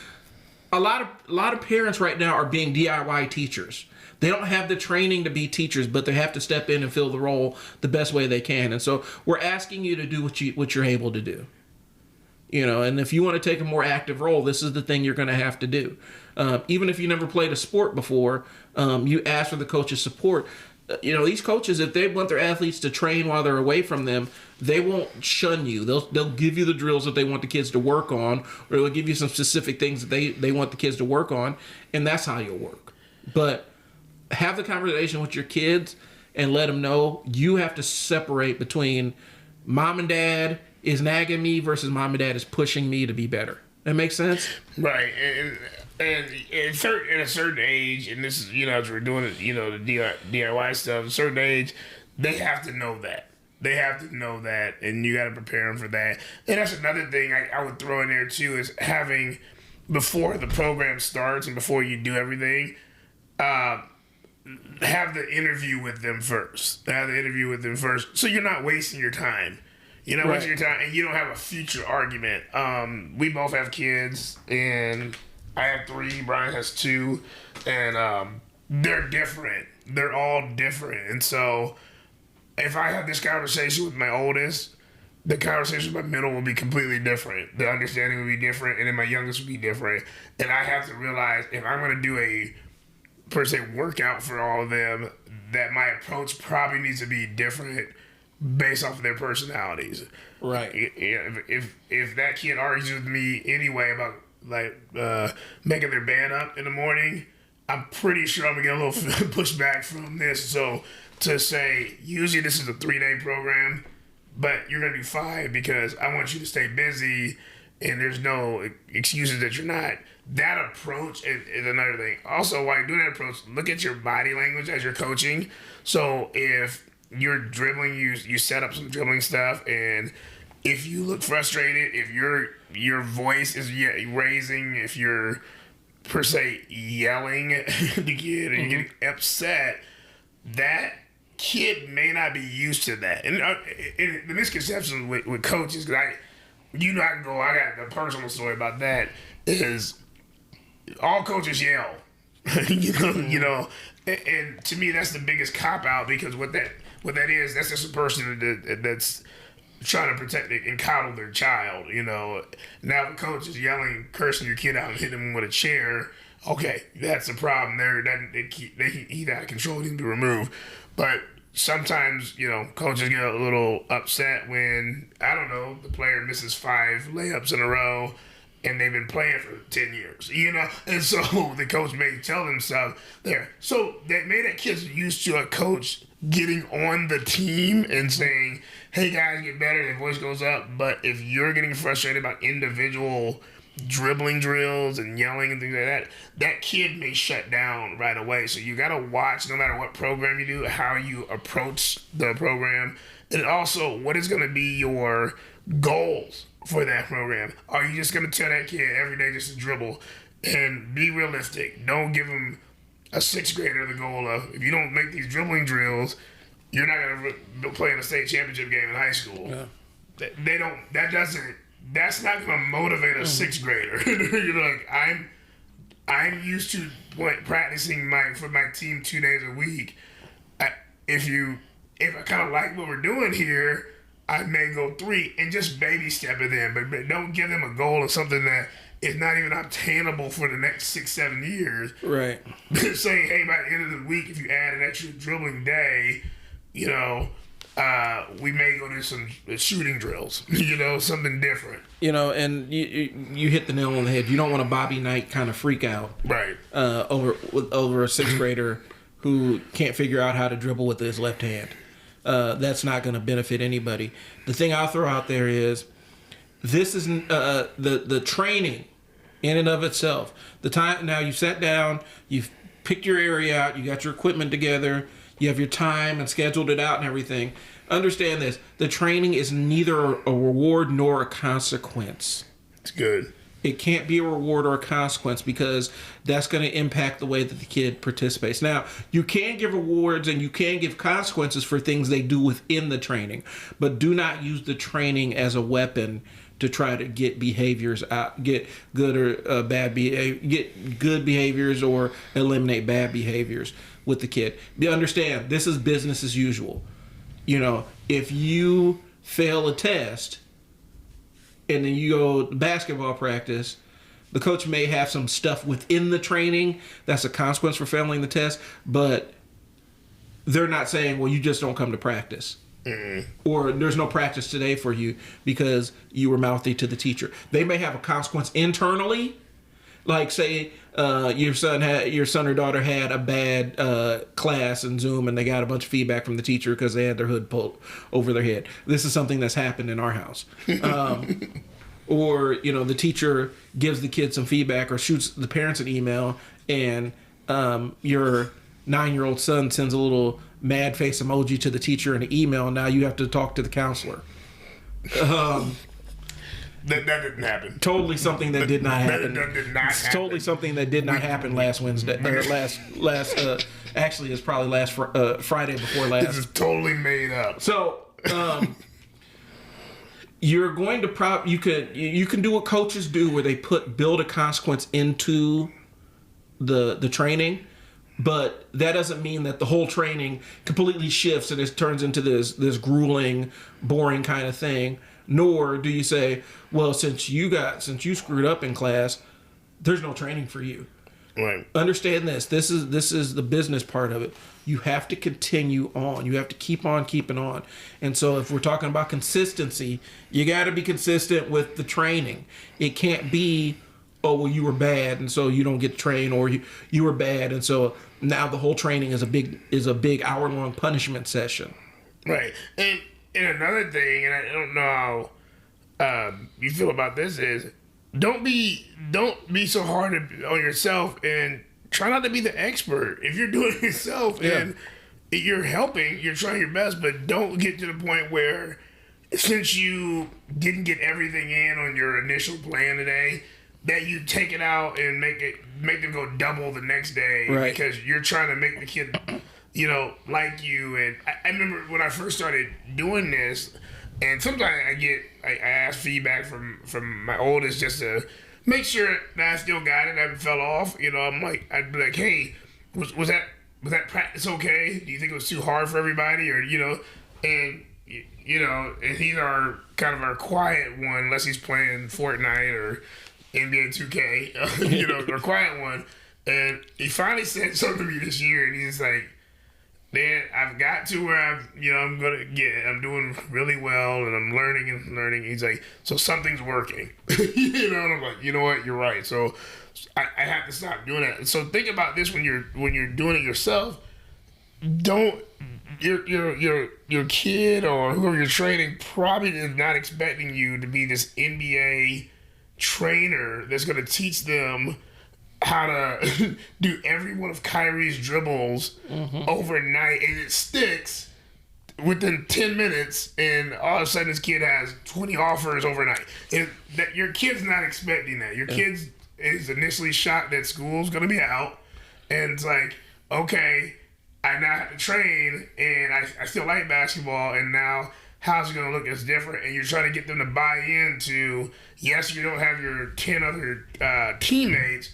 A lot of parents right now are being DIY teachers. They don't have the training to be teachers, but they have to step in and fill the role the best way they can. And so we're asking you to do what you're able to do. And if you want to take a more active role, this is the thing you're going to have to do. Even if you never played a sport before, you ask for the coach's support. These coaches, if they want their athletes to train while they're away from them, they won't shun you. They'll give you the drills that they want the kids to work on, or they'll give you some specific things that they want the kids to work on, and that's how you'll work. But have the conversation with your kids and let them know you have to separate between mom and dad is nagging me versus mom and dad is pushing me to be better. That makes sense? Right. And at a certain age, and this is, as we're doing it, the DIY stuff, at a certain age, they have to know that. They have to know that, and you got to prepare them for that. And that's another thing I would throw in there, too, is having, before the program starts and before you do everything, have the interview with them first. So you're not wasting your time. You're not wasting your time, and you don't have a future argument. We both have kids, and I have 3. Brian has 2, and they're different. They're all different, and so if I have this conversation with my oldest, the conversation with my middle will be completely different. The understanding will be different, and then my youngest will be different. And I have to realize if I'm going to do a per se workout for all of them, that my approach probably needs to be different based off of their personalities. Right. If that kid argues with me anyway about making their band up in the morning, I'm pretty sure I'm gonna get a little pushback from this. So to say, usually this is a 3-day program, but you're gonna do 5 because I want you to stay busy and there's no excuses that you're not. That approach is another thing. Also, while you're doing that approach, look at your body language as you're coaching. So if you're dribbling, you set up some dribbling stuff, and if you look frustrated, if your voice is raising, if you're per se yelling at the kid and you're getting upset, that kid may not be used to that. And the misconception with coaches, because I got a personal story about that, is all coaches yell. you know, and to me that's the biggest cop out, because what that is, that's just a person that's trying to protect and coddle their child. Now the coach is yelling, cursing your kid out and hitting him with a chair. Okay, that's the problem there. He's out of control, need to be removed. But sometimes, coaches get a little upset when, I don't know, the player misses 5 layups in a row and they've been playing for 10 years, And so the coach may tell himself there. So that made that kid used to a coach getting on the team and saying, hey guys, get better, their voice goes up. But if you're getting frustrated about individual dribbling drills and yelling and things like that, that kid may shut down right away. So you got to watch, no matter what program you do, how you approach the program. And also, what is going to be your goals for that program? Are you just going to tell that kid every day just to dribble? And be realistic. Don't give them a 6th grader the goal of, if you don't make these dribbling drills, you're not going to play in a state championship game in high school. Yeah. That's not going to motivate a 6th grader. I'm used to practicing for my team 2 days a week. If I kind of like what we're doing here, I may go 3 and just baby step it in, but don't give them a goal of something that is not even obtainable for the next 6-7 years. Right. Saying, hey, by the end of the week, if you add an extra dribbling day, we may go do some shooting drills, something different. And you hit the nail on the head. You don't want a Bobby Knight kind of freak out, right? Over a 6th grader who can't figure out how to dribble with his left hand. That's not going to benefit anybody. The thing I'll throw out there is This is the training in and of itself. The time now, you sat down, you've picked your area out, you got your equipment together, you have your time and scheduled it out and everything. Understand this: the training is neither a reward nor a consequence. It's good. It can't be a reward or a consequence, because that's going to impact the way that the kid participates. Now, you can give rewards and you can give consequences for things they do within the training, but do not use the training as a weapon to try to get behaviors out, get good or bad behavior, get good behaviors or eliminate bad behaviors with the kid. Understand, this is business as usual. You know, if you fail a test and then you go to basketball practice, the coach may have some stuff within the training that's a consequence for failing the test, but they're not saying, well, you just don't come to practice. Or there's no practice today for you because you were mouthy to the teacher. They may have a consequence internally, like say your son or daughter had a bad class in Zoom and they got a bunch of feedback from the teacher because they had their hood pulled over their head. This is something that's happened in our house. Or, you know, the teacher gives the kid some feedback or shoots the parents an email, and your 9-year-old son sends a little mad face emoji to the teacher in an email, and now you have to talk to the counselor. That didn't happen. Totally something that did not happen. That did not happen. Totally something that did not happen last Wednesday. Actually, it's probably last Friday before last. This is totally made up. So, you're going to you can do what coaches do, where they build a consequence into the training, but that doesn't mean that the whole training completely shifts and it turns into this grueling, boring kind of thing. Nor do you say, well, since you screwed up in class, there's no training for you. Right. Understand this. This is the business part of it. You have to continue on. You have to keep on keeping on. And so if we're talking about consistency, you got to be consistent with the training. It can't be, oh, well, you were bad and so you don't get to train, or you were bad and so now the whole training is a big hour-long punishment session. Right. And another thing, and I don't know how you feel about this, is don't be so hard on yourself and try not to be the expert. If you're doing it yourself and you're helping, you're trying your best, but don't get to the point where, since you didn't get everything in on your initial plan today, that you take it out and make them go double the next day, right? Because you're trying to make the kid, you know, like you. And I remember when I first started doing this, and sometimes I ask feedback from my oldest just to make sure that I still got it, I haven't fell off. You know, I'd be like, hey, was that practice okay? Do you think it was too hard for everybody, or you know? And you know, and he's our quiet one, unless he's playing Fortnite or NBA 2K, you know, our quiet one. And he finally said something to me this year, and he's like, man, I've got to where I'm doing really well, and I'm learning. He's like, so something's working, you know. And I'm like, you know what, you're right. So I have to stop doing that. So think about this when you're doing it yourself. Don't your kid or whoever you're training probably is not expecting you to be this NBA trainer that's going to teach them how to do every one of Kyrie's dribbles overnight, and it sticks within 10 minutes, and all of a sudden this kid has 20 offers overnight. And that your kid's not expecting that. Your kid's is initially shocked that school's going to be out, and it's like, okay, I now have to train, and I still like basketball, and now how's it going to look? It's different, and you're trying to get them to buy into, yes, you don't have your 10 other teammates,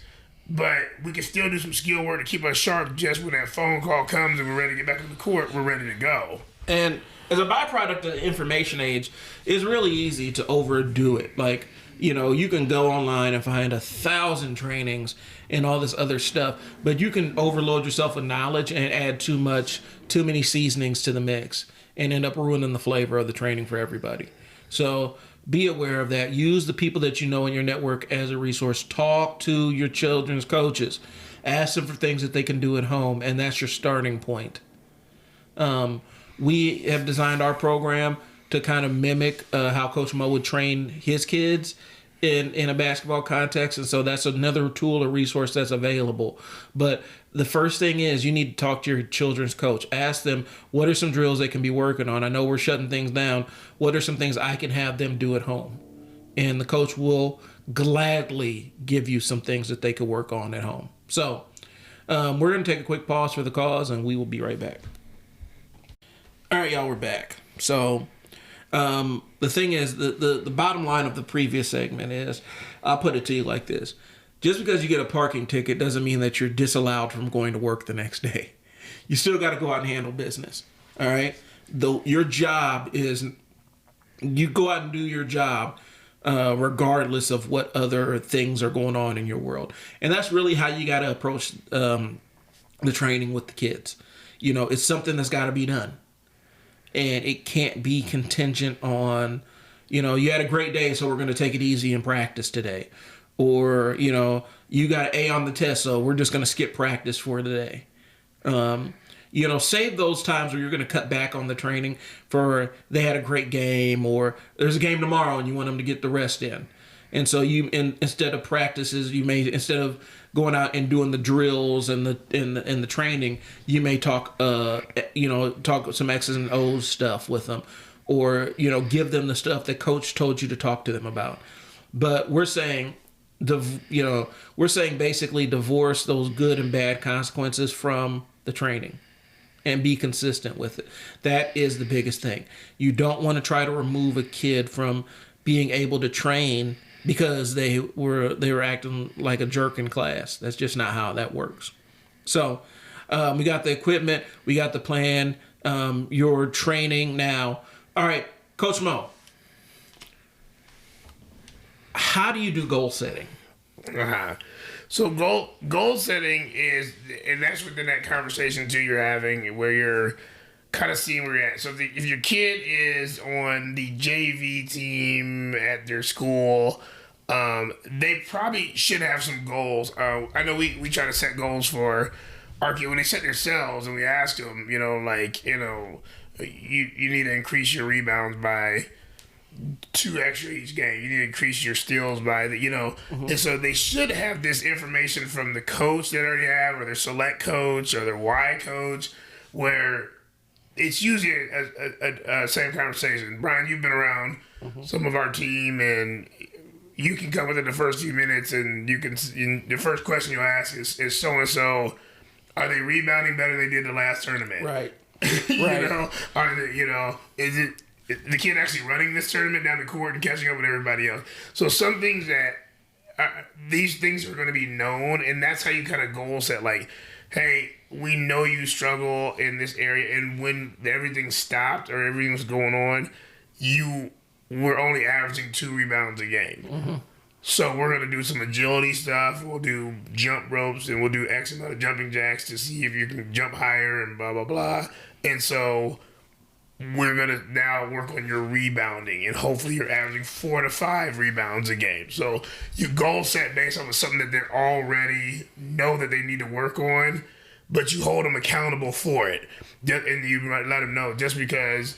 but we can still do some skill work to keep us sharp just when that phone call comes and we're ready to get back on the court, we're ready to go. And as a byproduct of the information age, it's really easy to overdo it. Like, you know, you can go online and find 1,000 trainings and all this other stuff, but you can overload yourself with knowledge and add too many seasonings to the mix and end up ruining the flavor of the training for everybody. So be aware of that. Use the people that you know in your network as a resource. Talk to your children's coaches. Ask them for things that they can do at home, and that's your starting point. We have designed our program to kind of mimic how Coach Mo would train his kids in a basketball context, and so that's another tool or resource that's available. But the first thing is you need to talk to your children's coach. Ask them what are some drills they can be working on. I know we're shutting things down. What are some things I can have them do at home? And the coach will gladly give you some things that they could work on at home. So we're going to take a quick pause for the cause, and we will be right back. All right, y'all, we're back. So the thing is, the bottom line of the previous segment is, I'll put it to you like this. Just because you get a parking ticket doesn't mean that you're disallowed from going to work the next day. You still got to go out and handle business. All right? Your job is, you go out and do your job regardless of what other things are going on in your world. And that's really how you got to approach the training with the kids. You know, it's something that's got to be done. And it can't be contingent on, you know, you had a great day, so we're going to take it easy in practice today. Or, you know, you got an A on the test, so we're just going to skip practice for today. You know, save those times where you're going to cut back on the training for they had a great game, or there's a game tomorrow and you want them to get the rest in. And so instead of practices, instead of going out and doing the drills and the training, you may talk some X's and O's stuff with them, or, you know, give them the stuff that coach told you to talk to them about. But we're saying basically divorce those good and bad consequences from the training and be consistent with it. That is the biggest thing. You don't want to try to remove a kid from being able to train because they were acting like a jerk in class. That's just not how that works. So we got the equipment, we got the plan, your training now. All right, Coach Mo, how do you do goal setting? So goal setting is, and that's within that conversation too you're having, where you're kind of seeing where you're at. So if your kid is on the JV team at their school, they probably should have some goals. I know we try to set goals for our kid when they set themselves, and we ask them, you know, like, you know, you need to increase your rebounds by 2 extra each game. You need to increase your steals by the, you know, and so they should have this information from the coach they already have, or their select coach, or their Y coach, where it's usually a same conversation. Brian, you've been around some of our team, and you can come within the first few minutes, and the first question you'll ask is so and so, are they rebounding better than they did the last tournament? Right. You know, are they, you know, is it the kid actually running this tournament down the court and catching up with everybody else? So some things that these things are going to be known, and that's how you kind of goal set. Like, hey, we know you struggle in this area, and when everything stopped or everything was going on, you were only averaging 2 rebounds a game. So we're going to do some agility stuff. We'll do jump ropes, and we'll do X amount of jumping jacks to see if you can jump higher and blah, blah, blah. And so we're going to now work on your rebounding, and hopefully you're averaging 4 to 5 rebounds a game. So you goal set based on something that they already know that they need to work on, but you hold them accountable for it. And you might let them know, just because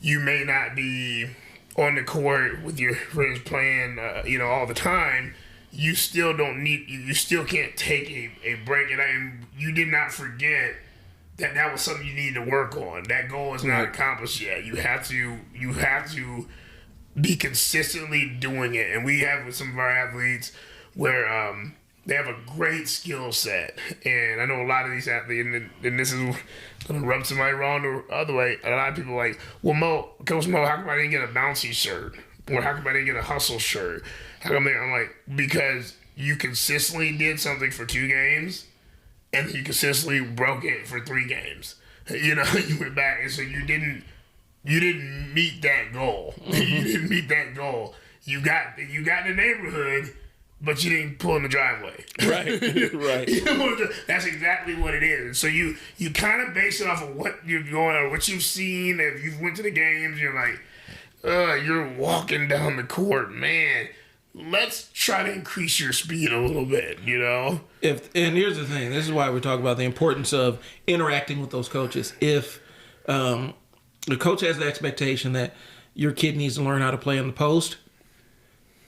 you may not be on the court with your friends playing, all the time, you still can't take a break. And you did not forget that was something you need to work on. That goal is not accomplished yet. You have to be consistently doing it. And we have with some of our athletes where they have a great skill set. And I know a lot of these athletes, and this is going to rub somebody wrong the other way. A lot of people are like, well, Coach Mo, how come I didn't get a bouncy shirt? Or how come I didn't get a hustle shirt? How come I'm like, because you consistently did something for 2 games, and you consistently broke it for 3 games. You know, you went back, and so you didn't meet that goal. You didn't meet that goal. You got in the neighborhood, but you didn't pull in the driveway. Right. That's exactly what it is. So you kind of base it off of what you're going on, what you've seen. If you've went to the games, you're like, you're walking down the court, man. Let's try to increase your speed a little bit, you know? And here's the thing. This is why we talk about the importance of interacting with those coaches. If the coach has the expectation that your kid needs to learn how to play in the post,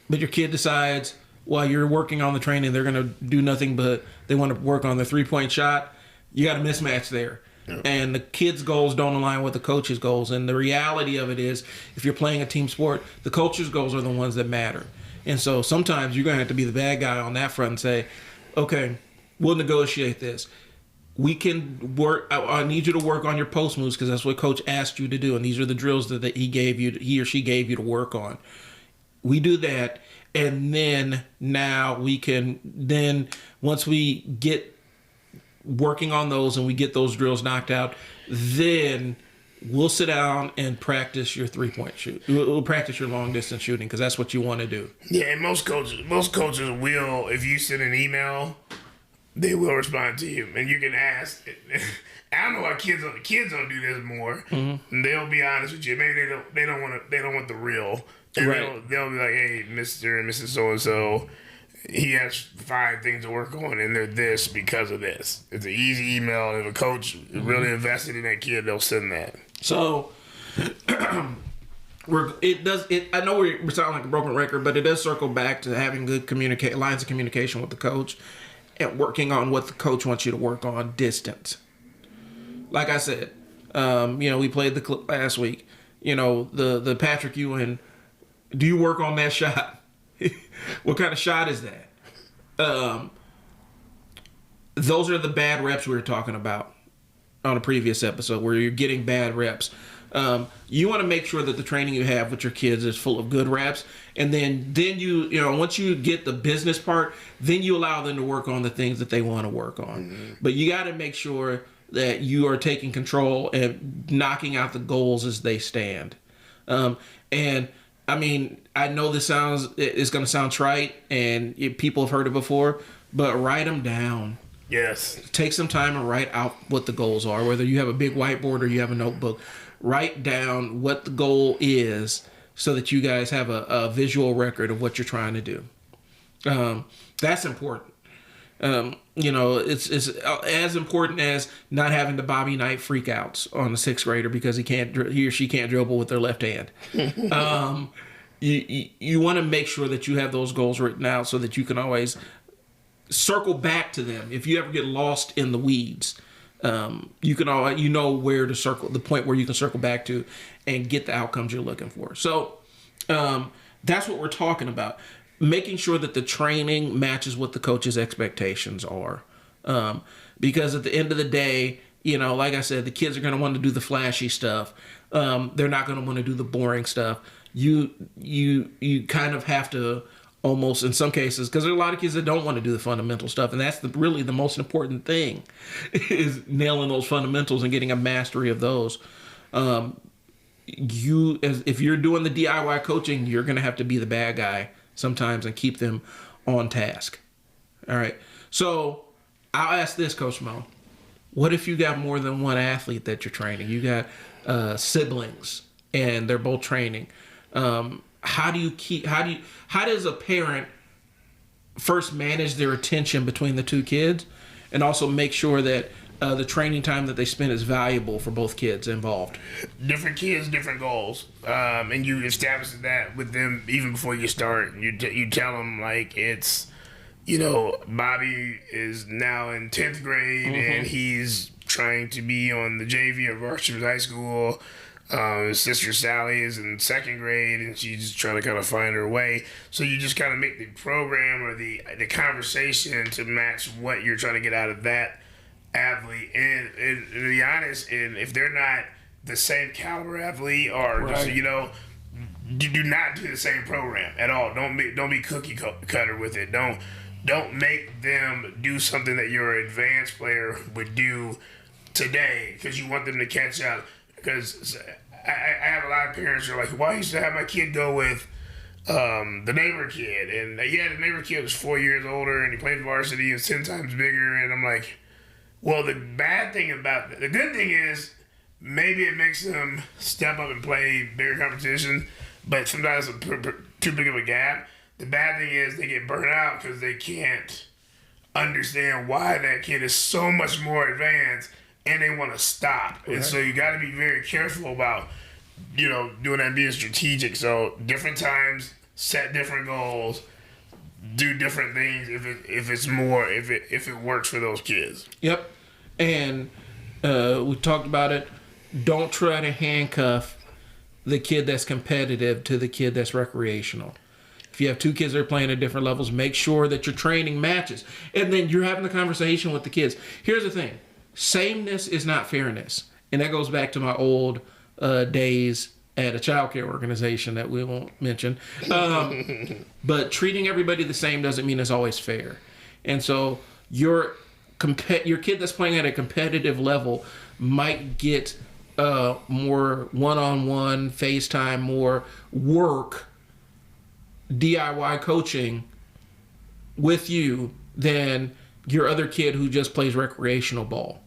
but your kid decides while you're working on the training, they're going to do nothing but they want to work on the 3-point shot. You got a mismatch there. Yeah. And the kid's goals don't align with the coach's goals. And the reality of it is, if you're playing a team sport, the coach's goals are the ones that matter. And so sometimes you're going to have to be the bad guy on that front and say, okay, we'll negotiate this. We can work. I need you to work on your post moves because that's what coach asked you to do. And these are the drills that he or she gave you to work on. We do that. And then now we can, once we get working on those and we get those drills knocked out, then we'll sit down and practice your 3-point shoot. We'll practice your long distance shooting because that's what you want to do. Yeah, and most coaches will, if you send an email, they will respond to you, and you can ask. I don't know why kids don't do this more. Mm-hmm. They'll be honest with you. Maybe they don't want the real. And right. They'll be like, hey, Mr. and Mrs. So-and-so, he has 5 things to work on, and they're this because of this. It's an easy email. If a coach is really invested in that kid, they'll send that. So, I know we're sounding like a broken record, but it does circle back to having good lines of communication with the coach and working on what the coach wants you to work on distance. Like I said, we played the clip last week. The Patrick Ewing. Do you work on that shot? What kind of shot is that? Those are the bad reps we were talking about on a previous episode where you're getting bad reps. You want to make sure that the training you have with your kids is full of good reps. And then you once you get the business part, then you allow them to work on the things that they want to work on. Mm-hmm. But you got to make sure that you are taking control and knocking out the goals as they stand. And I mean, I know it's going to sound trite, and people have heard it before, but write them down. Yes. Take some time and write out what the goals are, whether you have a big whiteboard or you have a notebook. Write down what the goal is so that you guys have a visual record of what you're trying to do. That's important. It's as important as not having the Bobby Knight freakouts on a 6th grader because he or she can't dribble with their left hand. You want to make sure that you have those goals written out so that you can always circle back to them. If you ever get lost in the weeds, you know where to circle, the point where you can circle back to and get the outcomes you're looking for. So that's what we're talking about. Making sure that the training matches what the coach's expectations are. Because at the end of the day, like I said, the kids are going to want to do the flashy stuff. They're not going to want to do the boring stuff. You kind of have to almost, in some cases, because there are a lot of kids that don't want to do the fundamental stuff, and that's really the most important thing, is nailing those fundamentals and getting a mastery of those. If you're doing the DIY coaching, you're going to have to be the bad guy sometimes and keep them on task. All right. So I'll ask this, Coach Mo. What if you got more than one athlete that you're training? You got siblings and they're both training. How does a parent first manage their attention between the two kids and also make sure that the training time that they spend is valuable for both kids involved? Different kids, different goals. And you establish that with them even before you start. You tell them, like, it's, Bobby is now in 10th grade and he's trying to be on the JV at Varsity High School. His sister Sally is in 2nd grade and she's just trying to kind of find her way. So you just kind of make the program or the conversation to match what you're trying to get out of that athlete. And to be honest, and if they're not the same caliber athlete or right. just, do not do the same program at all. Don't be cookie cutter with it. Don't make them do something that your advanced player would do today because you want them to catch up. Because I have a lot of parents who are like, well, I used to have my kid go with the neighbor kid. And the neighbor kid was 4 years older and he played varsity and was 10 times bigger. And I'm like, well, the good thing is maybe it makes them step up and play bigger competition, but sometimes it's too big of a gap. The bad thing is they get burnt out because they can't understand why that kid is so much more advanced and they want to stop. Right. And so you got to be very careful about doing that, being strategic. So different times, set different goals, do different things if it works for those kids. Yep. And we talked about it. Don't try to handcuff the kid that's competitive to the kid that's recreational. If you have two kids that are playing at different levels, make sure that your training matches. And then you're having the conversation with the kids. Here's the thing. Sameness is not fairness. And that goes back to my old days at a childcare organization that we won't mention. But treating everybody the same doesn't mean it's always fair. And so your kid that's playing at a competitive level might get more one-on-one, FaceTime, more work, DIY coaching with you than your other kid who just plays recreational ball.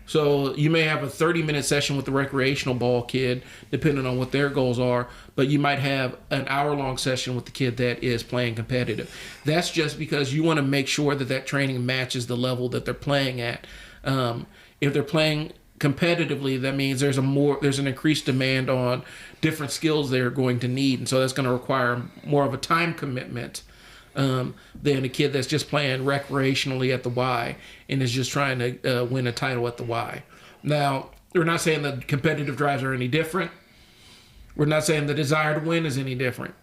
So you may have a 30-minute session with the recreational ball kid, depending on what their goals are, but you might have an hour-long session with the kid that is playing competitive. That's just because you want to make sure that that training matches the level that they're playing at. If they're playing competitively, that means there's an increased demand on different skills they're going to need, and so that's going to require more of a time commitment than a kid that's just playing recreationally at the Y and is just trying to win a title at the Y. Now, we're not saying the competitive drives are any different. We're not saying the desire to win is any different.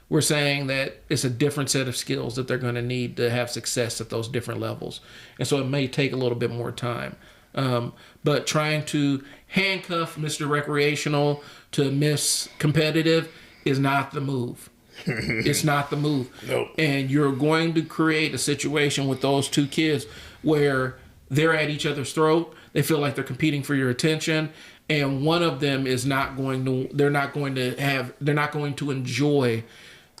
We're saying that it's a different set of skills that they're going to need to have success at those different levels. And so it may take a little bit more time. But trying to handcuff Mr. Recreational to Miss Competitive is not the move. It's not the move. Nope. And you're going to create a situation with those two kids where they're at each other's throat. They feel like they're competing for your attention. And one of them is they're not going to enjoy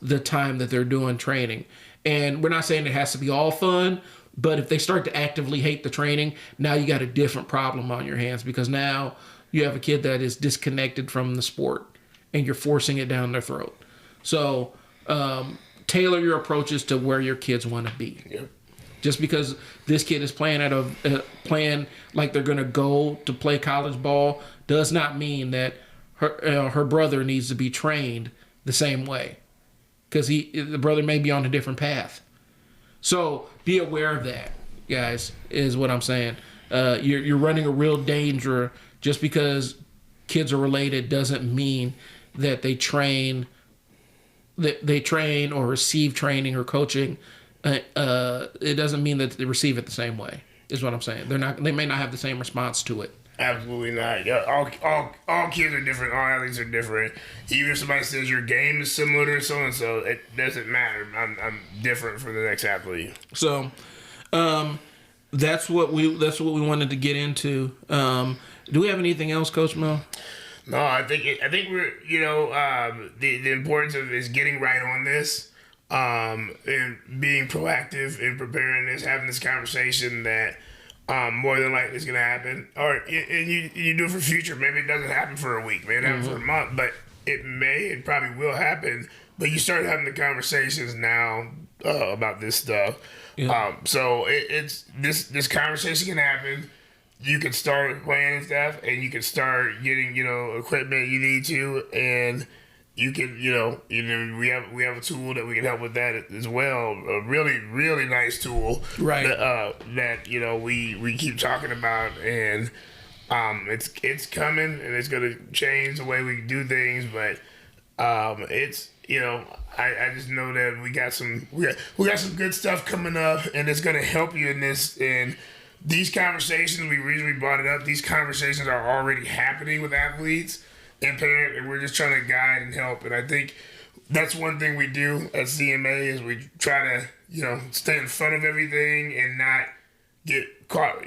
the time that they're doing training. And we're not saying it has to be all fun, but if they start to actively hate the training, now you got a different problem on your hands, because now you have a kid that is disconnected from the sport and you're forcing it down their throat. So tailor your approaches to where your kids want to be. Yep. Just because this kid is playing playing like they're going to go to play college ball does not mean that her brother needs to be trained the same way, because the brother may be on a different path. So be aware of that, guys, is what I'm saying. You're running a real danger. Just because kids are related doesn't mean that they train or receive training or coaching. It doesn't mean that they receive it the same way, is what I'm saying. They may not have the same response to it. Absolutely not. Yeah, all kids are different. All athletes are different. Even if somebody says your game is similar to so and so, it doesn't matter. I'm different for the next athlete. So, that's what we wanted to get into. Do we have anything else, Coach Mo? No, I think we're the importance of is getting right on this, and being proactive in preparing this, having this conversation that. More than likely it's going to happen. And you do it for future. Maybe it doesn't happen for a week. Maybe it happens for a month. But it probably will happen. But you start having the conversations now about this stuff. Yeah. So it's this conversation can happen. You can start playing and stuff. And you can start getting, equipment you need to. And you can, we have a tool that we can help with that as well. A really, really nice tool, right? That we keep talking about, and it's coming, and it's gonna change the way we do things. But it's I just know that we got some good stuff coming up, and it's gonna help you in this. And these conversations, we recently brought it up. These conversations are already happening with athletes and parents, and we're just trying to guide and help. And I think that's one thing we do at CMA is we try to, stay in front of everything and not get caught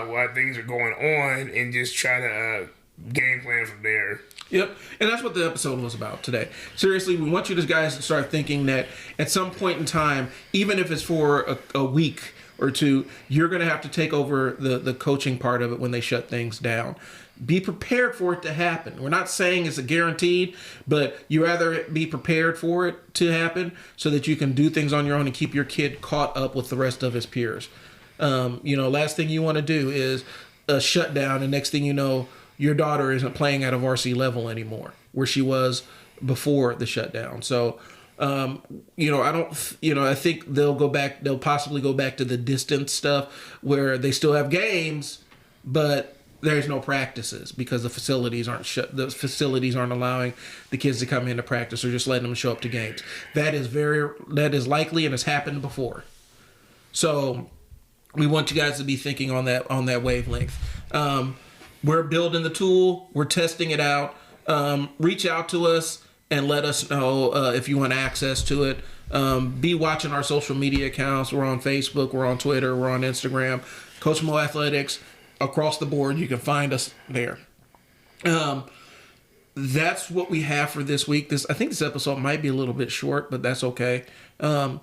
while things are going on, and just try to game plan from there. Yep, and that's what the episode was about today. Seriously, we want you guys to start thinking that at some point in time, even if it's for a week or two, you're going to have to take over the coaching part of it when they shut things down. Be prepared for it to happen. We're not saying it's a guaranteed, but you rather be prepared for it to happen so that you can do things on your own and keep your kid caught up with the rest of his peers. Last thing you want to do is shut down, and next thing you know, your daughter isn't playing at a varsity level anymore, where she was before the shutdown. So, I think they'll possibly go back to the distance stuff where they still have games, but there's no practices because the facilities aren't allowing the kids to come into practice or just letting them show up to games. That is likely and has happened before. So we want you guys to be thinking on that wavelength. We're building the tool. We're testing it out. Reach out to us and let us know if you want access to it. Be watching our social media accounts. We're on Facebook. We're on Twitter. We're on Instagram. Coach Mo Athletics. Across the board, you can find us there. That's what we have for this week. I think this episode might be a little bit short, but that's okay. Because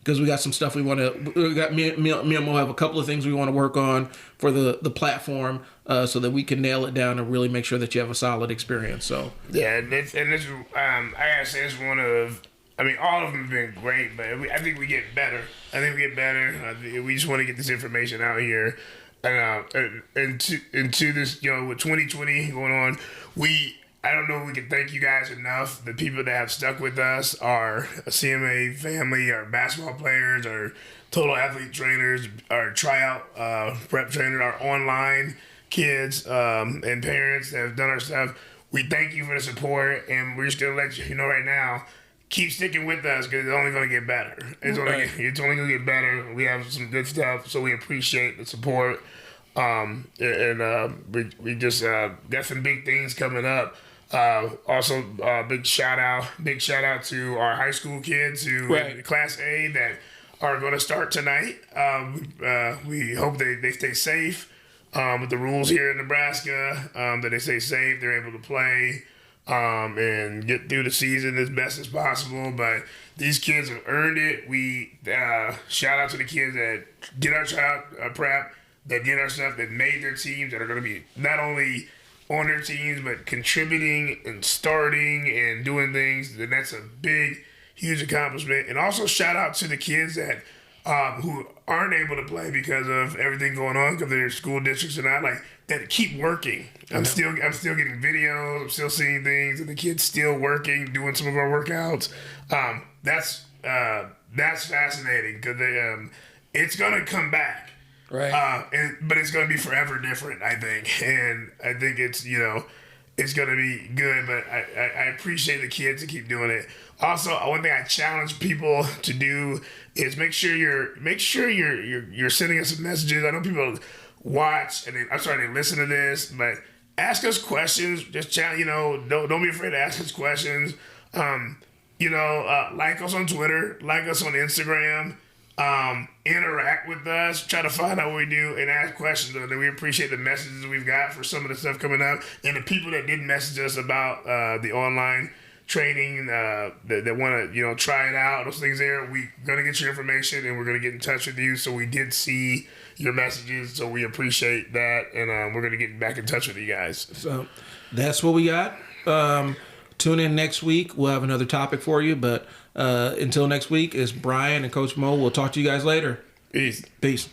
we got some stuff me and Mo have a couple of things we want to work on for the platform so that we can nail it down and really make sure that you have a solid experience. So yeah, I gotta say it's one of. I mean, all of them have been great, but I think we get better. We just want to get this information out here. And into this, with 2020 going on, I don't know if we can thank you guys enough. The people that have stuck with us, our CMA family, our basketball players, our total athlete trainers, our tryout prep trainers, our online kids, and parents that have done our stuff. We thank you for the support, and we're just going to let you know right now, keep sticking with us because it's only going to get better. It's only going to get better. We have some good stuff, so we appreciate the support. We just got some big things coming up. Also, big shout out to our high school kids who in Class A that are going to start tonight. We hope they stay safe with the rules here in Nebraska. That they stay safe, they're able to play. And get through the season as best as possible. But these kids have earned it. We shout out to the kids that did our child prep, that did our stuff, that made their teams, that are going to be not only on their teams, but contributing and starting and doing things. And that's a big, huge accomplishment. And also shout out to the kids that who aren't able to play because of everything going on, because their school districts and that keep working. I'm still getting videos. I'm still seeing things, and the kids still working, doing some of our workouts. That's fascinating because it's gonna come back, right? But it's gonna be forever different, I think. And I think it's gonna be good. But I appreciate the kids to keep doing it. Also, one thing I challenge people to do is make sure you're sending us some messages. I know people watch and they listen to this, but ask us questions. Just don't be afraid to ask us questions. Like us on Twitter, like us on Instagram. Interact with us, try to find out what we do, and ask questions. And we appreciate the messages we've got for some of the stuff coming up, and the people that did message us about the online training that want to try it out. Those things there, we're gonna get your information and we're gonna get in touch with you. So we did see your messages, so we appreciate that, and we're gonna get back in touch with you guys. So that's what we got. Tune in next week. We'll have another topic for you. But until next week, it's Brian and Coach Mo. We'll talk to you guys later. Peace. Peace.